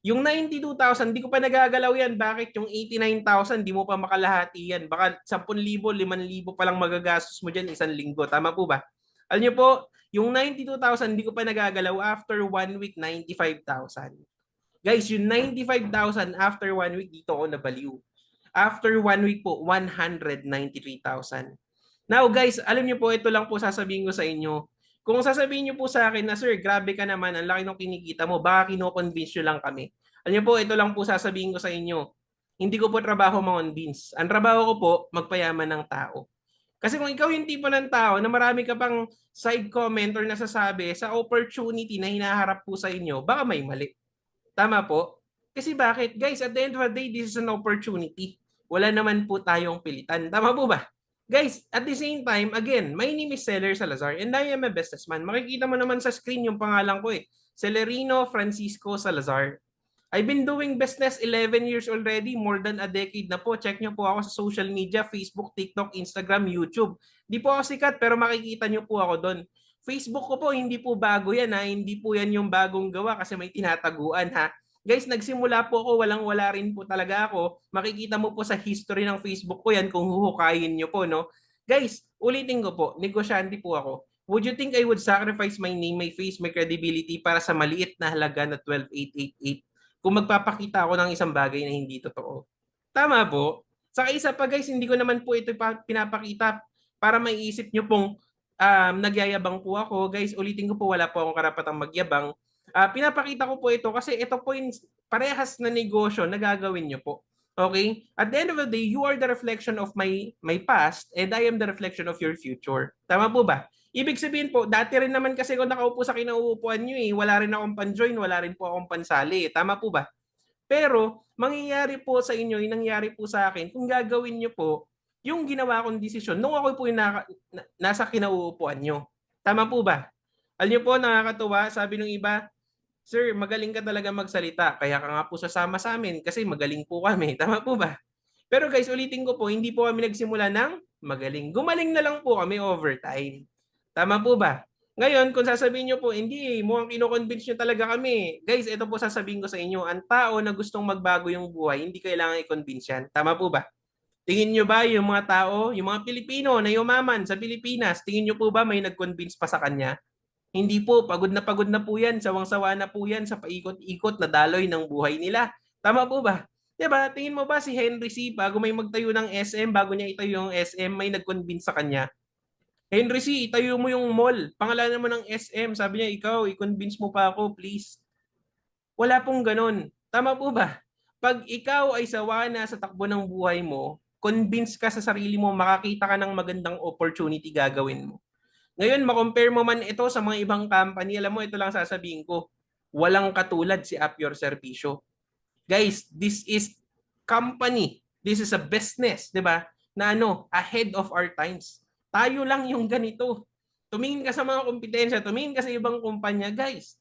Yung 92,000, di ko pa nagagalaw yan. Bakit? Yung 89,000, di mo pa makalahati yan. Baka 10,000, 5,000 pa lang magagastos mo dyan isang linggo. Tama po ba? Alam nyo po, yung 92,000, di ko pa nagagalaw. After 1 week, 95,000. Guys, yung 95,000 after 1 week, dito ako nabaliw. After 1 week po, 193,000. Now guys, alam nyo po, ito lang po sasabihin ko sa inyo. Kung sasabihin nyo po sa akin na, sir, grabe ka naman, ang laki ng kinikita mo, baka kino-convince nyo lang kami. Alam nyo po, ito lang po sasabihin ko sa inyo. Hindi ko po trabaho ma-convince. Ang trabaho ko po, magpayaman ng tao. Kasi kung ikaw yung tipo ng tao na marami ka pang side comment or nasasabi sa opportunity na hinaharap po sa inyo, baka may mali. Tama po? Kasi bakit? Guys, at the end of the day, this is an opportunity. Wala naman po tayong pilitan. Tama po ba? Guys, at the same time, again, my name is Seller Salazar and I am a businessman. Makikita mo naman sa screen yung pangalan ko eh. Celerino Francisco Salazar. I've been doing business 11 years already, more than a decade na po. Check nyo po ako sa social media, Facebook, TikTok, Instagram, YouTube. Di po ako sikat pero makikita nyo po ako doon. Facebook ko po, hindi po bago yan ha. Hindi po yan yung bagong gawa kasi may tinataguan ha. Guys, nagsimula po ako, walang-wala rin po talaga ako. Makikita mo po sa history ng Facebook ko yan kung huhukayin nyo po, no? Guys, ulitin ko po, negosyante po ako. Would you think I would sacrifice my name, my face, my credibility para sa maliit na halaga na 12,888 kung magpapakita ako ng isang bagay na hindi totoo? Tama po. Saka isa pa guys, hindi ko naman po ito pinapakita para maiisip nyo pong nagyayabang po ako. Guys, ulitin ko po, wala po akong karapatang magyabang. Pinapakita ko po ito kasi ito po yung parehas na negosyo na gagawin nyo po. Okay? At the end of the day, you are the reflection of my past and I am the reflection of your future. Tama po ba? Ibig sabihin po, dati rin naman kasi ako nakaupo sa kinauupuan nyo eh. Wala rin akong pan-join, wala rin po akong pansali. Tama po ba? Pero, mangyayari po sa inyo, yung nangyari po sa akin, kung gagawin nyo po, yung ginawa kong desisyon, nung ako po yung nasa kinauupuan nyo. Tama po ba? Alam nyo po, nakakatuwa, sabi ng iba, Sir, magaling ka talaga magsalita, kaya ka nga po sasama sa amin kasi magaling po kami. Tama po ba? Pero guys, ulitin ko po, hindi po kami nagsimula ng magaling. Gumaling na lang po kami over time. Tama po ba? Ngayon, kung sasabihin nyo po, hindi, mukhang kino-convince nyo talaga kami. Guys, ito po sasabihin ko sa inyo, ang tao na gustong magbago yung buhay, hindi kailangan i-convince yan. Tama po ba? Tingin nyo ba yung mga tao, yung mga Pilipino na yumaman sa Pilipinas, tingin nyo po ba may nag-convince pa sa kanya? Hindi po, pagod na po yan, sawang-sawa na po yan sa paikot-ikot na daloy ng buhay nila. Tama po ba? Diba? Tingin mo ba si Henry C. bago may magtayo ng SM, bago niya itayo yung SM, may nag-convince sa kanya? Henry C., itayo mo yung mall. Pangalanan mo ng SM. Sabi niya, ikaw, i-convince mo pa ako, please. Wala pong ganun. Tama po ba? Pag ikaw ay sawa na sa takbo ng buhay mo, convince ka sa sarili mo, makakita ka ng magandang opportunity gagawin mo. Ngayon, makompare mo man ito sa mga ibang company, alam mo, ito lang sasabihin ko, walang katulad si Apyor Servisyo. Guys, this is company. This is a business, di ba? Na ahead of our times. Tayo lang yung ganito. Tumingin ka sa mga kompetensya, tumingin ka sa ibang kumpanya, guys.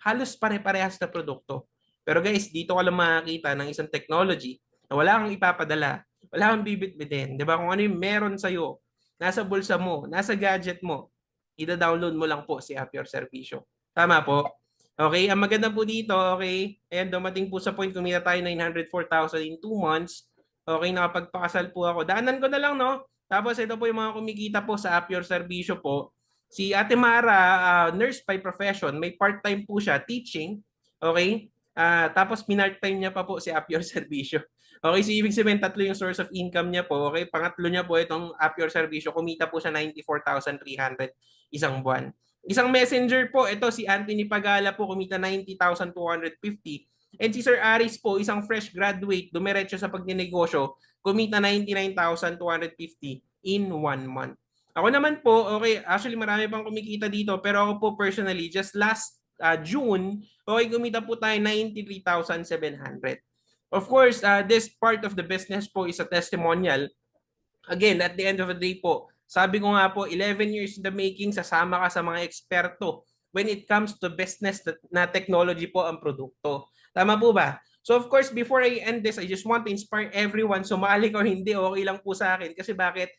Halos pare-parehas na produkto. Pero guys, dito ka lang makakita ng isang technology na wala kang ipapadala, wala kang bibit-bitin. Diba? Kung ano yung meron sa'yo, nasa bulsa mo, nasa gadget mo, ida-download mo lang po si Apyor Servisyo. Tama po? Okay, ang maganda po dito, okay, ayan, dumating po sa point, kumita tayo 904,000 in 2 months. Okay, nakapagpakasal po ako. Daanan ko na lang, no? Tapos ito po yung mga kumikita po sa Apyor Servisyo po. Si Ate Mara, nurse by profession, may part-time po siya teaching. Okay? Tapos pinart-time niya pa po si Apyor Servisyo. Okay, so ibig sabihin tatlo yung source of income niya po. Okay, pangatlo niya po itong Apyor Servisyo. Kumita po siya 94,300 isang buwan. Isang messenger po, ito si Anthony Pagala po, kumita 90,250. And si Sir Aris po, isang fresh graduate, dumiretso sa pagninegosyo, kumita 99,250 in 1 month. Ako naman po, okay, actually marami pang kumikita dito, pero ako po personally, just last June, okay, kumita po tayo 93,700. Of course, this part of the business po is a testimonial. Again, at the end of the day po, sabi ko nga po, 11 years in the making, sasama ka sa mga eksperto when it comes to business na technology po ang produkto. Tama po ba? So of course, before I end this, I just want to inspire everyone, sumali or hindi, okay lang po sa akin. Kasi bakit?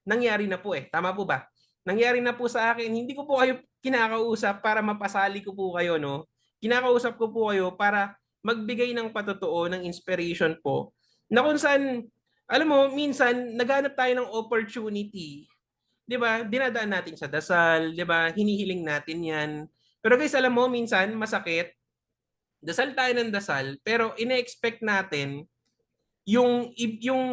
Nangyari na po eh. Tama po ba? Nangyari na po sa akin. Hindi ko po kayo kinakausap para mapasali ko po kayo, no? Kinakausap ko po kayo para magbigay ng patotoo, ng inspiration po. Na kung saan, alam mo, minsan, naghanap tayo ng opportunity. Di ba? Dinadaan natin sa dasal. Di ba? Hinihiling natin yan. Pero guys, alam mo, minsan, masakit. Dasal tayo ng dasal, pero ina-expect natin yung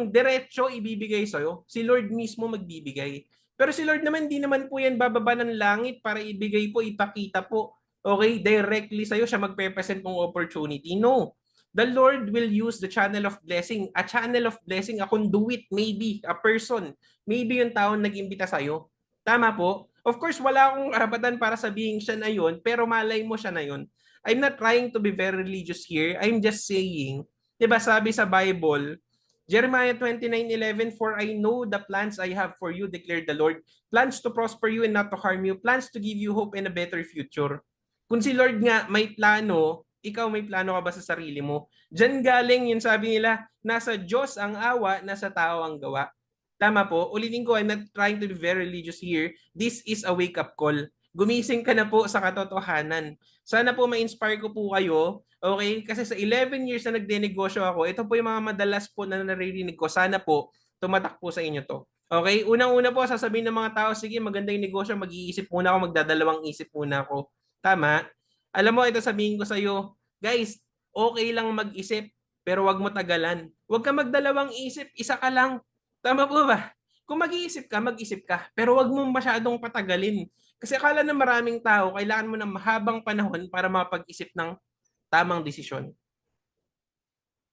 diretso ibibigay sa'yo. Si Lord mismo magbibigay. Pero si Lord naman, di naman po yan bababa ng langit para ibigay po, ipakita po. Okay, directly sa'yo siya magpe-present ng opportunity. No. The Lord will use the channel of blessing. A channel of blessing, a conduit, maybe, a person. Maybe yung tao nag-imbita sa'yo. Tama po? Of course, wala akong karapatan para sabihin siya na yun, pero malay mo siya na yun. I'm not trying to be very religious here. I'm just saying, diba sabi sa Bible, Jeremiah 29:11, "For I know the plans I have for you, declared the Lord, plans to prosper you and not to harm you, plans to give you hope and a better future." Kung si Lord nga may plano, ikaw may plano ka ba sa sarili mo? Diyan galing yung sabi nila, nasa Diyos ang awa, nasa tao ang gawa. Tama po? Ulitin ko, I'm not trying to be very religious here. This is a wake-up call. Gumising ka na po sa katotohanan. Sana po ma-inspire ko po kayo, okay? Kasi sa 11 years na nagdenegosyo ako, ito po yung mga madalas po na naririnig ko. Sana po, tumatak po sa inyo to. Okay? Unang-una po, sasabihin ng mga tao, sige, maganda yung negosyo, mag-iisip muna ako, magdadalawang isip muna ako. Tama? Alam mo, ito sabihin ko sa iyo, guys, okay lang mag-isip, pero wag mo tagalan. Huwag ka magdalawang isip, isa ka lang. Tama po ba? Kung mag-iisip ka, pero wag mo masyadong patagalin. Kasi akala ng maraming tao, kailangan mo ng mahabang panahon para mapag-isip ng tamang desisyon.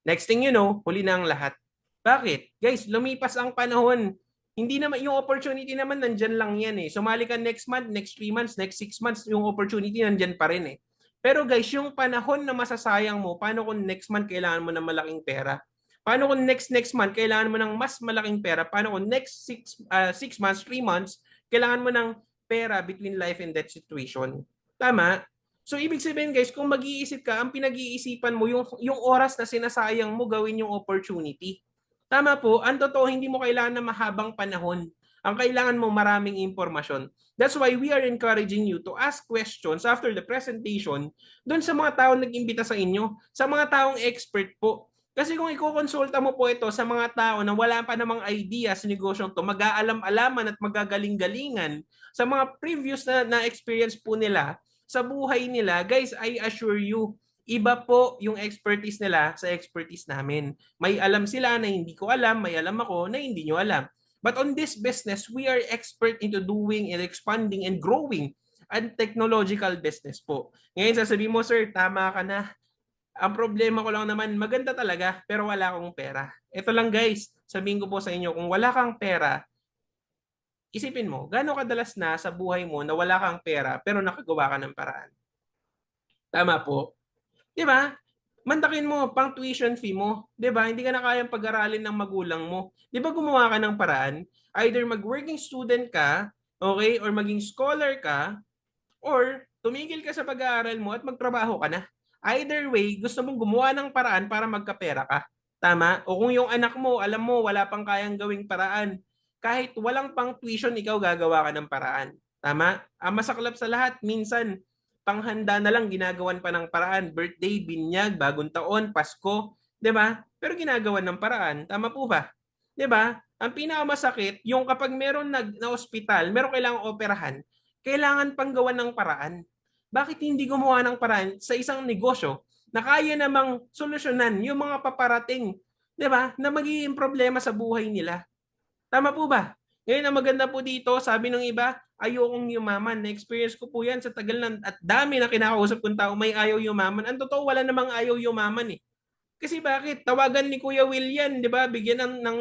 Next thing you know, huli na ang lahat. Bakit? Guys, lumipas ang panahon. Hindi naman, yung opportunity naman nandyan lang yan eh. Sumali ka next month, next 3 months, next 6 months, yung opportunity nandyan pa rin eh. Pero guys, yung panahon na masasayang mo, paano kung next month kailangan mo ng malaking pera? Paano kung next month kailangan mo ng mas malaking pera? Paano kung next 6 months, 3 months, kailangan mo ng pera between life and death situation? Tama? So ibig sabihin guys, kung mag-iisip ka, ang pinag-iisipan mo yung oras na sinasayang mo gawin yung opportunity. Tama po, ang totoo hindi mo kailangan ng mahabang panahon. Ang kailangan mo maraming impormasyon. That's why we are encouraging you to ask questions after the presentation doon sa mga taong nag-imbita sa inyo, sa mga taong expert po. Kasi kung ikukonsulta mo po ito sa mga tao na wala pa namang idea sa negosyong to, mag-aalam-alaman at magagaling-galingan sa mga previous na experience po nila, sa buhay nila, guys, I assure you, iba po yung expertise nila sa expertise namin. May alam sila na hindi ko alam, may alam ako na hindi nyo alam. But on this business, we are expert into doing and expanding and growing and technological business po. Ngayon sasabihin mo, sir, tama ka na. Ang problema ko lang naman, maganda talaga, pero wala akong pera. Ito lang guys, sabihin ko po sa inyo, kung wala kang pera, isipin mo, gaano kadalas na sa buhay mo na wala kang pera pero nakagawa ka ng paraan? Tama po. 'Di ba? Mantakin mo pang tuition fee mo, 'di ba? Hindi ka na kayang pag-aralin ng magulang mo. 'Di ba gumawa ka ng paraan? Either mag-working student ka, okay, or maging scholar ka, or tumigil ka sa pag-aaral mo at magtrabaho ka na. Either way, gusto mong gumawa ng paraan para magkapera ka. Tama? O kung yung anak mo, alam mo, wala pang kayang gawing paraan, kahit walang pang tuition, ikaw gagawa ka ng paraan. Tama? Ang masaklap sa lahat, minsan, panghanda na lang, ginagawan pa ng paraan. Birthday, binyag, bagong taon, Pasko. 'Di ba? Pero ginagawan ng paraan. Tama po ba? 'Di ba? Ang pinakamasakit, yung kapag meron na ospital, meron kailangang operahan, kailangan pang gawan ng paraan. Bakit hindi gumawa ng paraan sa isang negosyo na kaya namang solusyonan yung mga paparating, 'di ba? Na magiging problema sa buhay nila. Tama po ba? Ngayon, ang maganda po dito, sabi ng iba, ayokong yumaman. Na-experience ko po yan sa tagal na at dami na kinakausap kong tao, may ayaw yumaman. Ang totoo, wala namang ayaw yumaman eh. Kasi bakit? Tawagan ni Kuya Will yan, di ba? Bigyan ng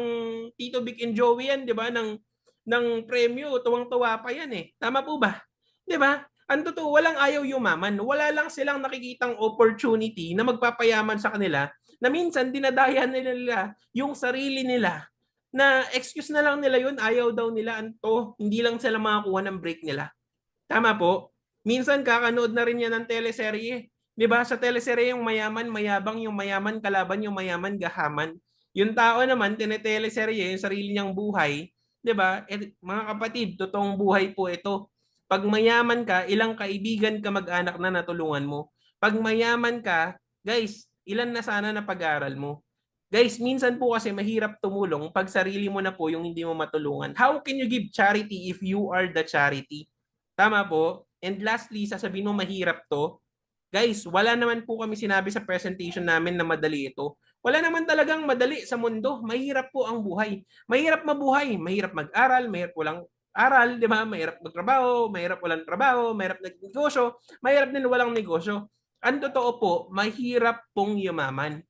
Tito Vic and Joey yan, di ba? Ng premyo, tuwang-tuwa pa yan eh. Tama po ba? Di ba? Ang totoo, walang ayaw yumaman. Wala lang silang nakikitang opportunity na magpapayaman sa kanila na minsan dinadaya nila yung sarili nila na excuse na lang nila yun, ayaw daw nila anto, hindi lang sila makakuha ng break nila. Tama po? Minsan kakanood na rin yan ng teleserye. 'Di ba? Sa teleserye yung mayaman, mayabang, yung mayaman kalaban, yung mayaman gahaman. Yung tao naman tineteleserye yung sarili niyang buhay, 'di ba? Mga kapatid, totoong buhay po ito. Pag mayaman ka, ilang kaibigan ka mag-anak na natulungan mo. Pag mayaman ka, guys, ilan na sana na pag-aaral mo? Guys, minsan po kasi mahirap tumulong pag sarili mo na po yung hindi mo matulungan. How can you give charity if you are the charity? Tama po? And lastly, sasabihin mo mahirap to. Guys, wala naman po kami sinabi sa presentation namin na madali ito. Wala naman talagang madali sa mundo. Mahirap po ang buhay. Mahirap mabuhay. Mahirap mag-aral, mahirap walang aral, di ba? Mahirap magtrabaho, mahirap walang trabaho, mahirap nagnegosyo, mahirap din walang negosyo. Ang totoo po, mahirap pong yumaman.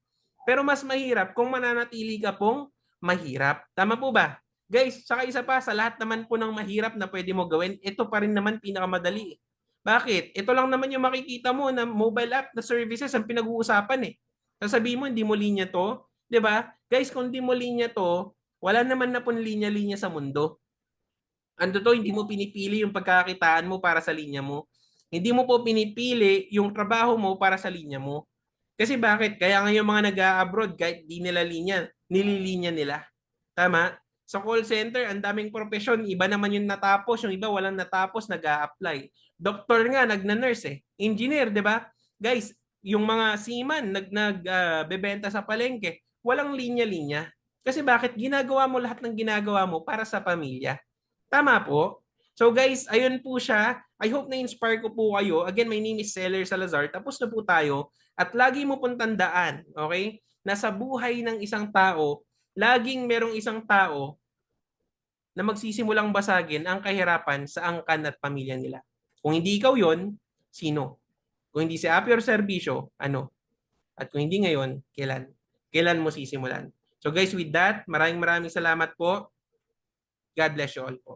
Pero mas mahirap kung mananatili ka pong mahirap. Tama po ba? Guys, saka isa pa, sa lahat naman po ng mahirap na pwede mo gawin, ito pa rin naman pinakamadali. Bakit? Ito lang naman yung makikita mo na mobile app na services ang pinag-uusapan eh. Sasabihin mo, hindi mo linya to. 'Di ba? Guys, kung hindi mo linya to, wala naman na pong linya-linya sa mundo. Ang totoo, hindi mo pinipili yung pagkakakitaan mo para sa linya mo. Hindi mo po pinipili yung trabaho mo para sa linya mo. Kasi bakit? Kaya nga yung mga nag-a-abroad, kahit di nila linya, nililinya nila. Tama? Sa call center, ang daming profesyon. Iba naman yung natapos. Yung iba walang natapos, nag-a-apply. Doktor nga, nagna-nurse eh. Engineer, di ba? Guys, yung mga seaman, nagbebenta sa palengke, walang linya-linya. Kasi bakit? Ginagawa mo lahat ng ginagawa mo para sa pamilya. Tama po? So guys, ayun po siya. I hope na-inspire ko po kayo. Again, my name is Seller Salazar. Tapos na po tayo. At lagi mo pong tandaan, okay? na sa buhay ng isang tao, laging merong isang tao na magsisimulang basagin ang kahirapan sa angkan at pamilya nila. Kung hindi ikaw yon, sino? Kung hindi si Appior Servisyo, ano? At kung hindi ngayon, kailan? Kailan mo sisimulan? So guys, with that, maraming salamat po. God bless you all po.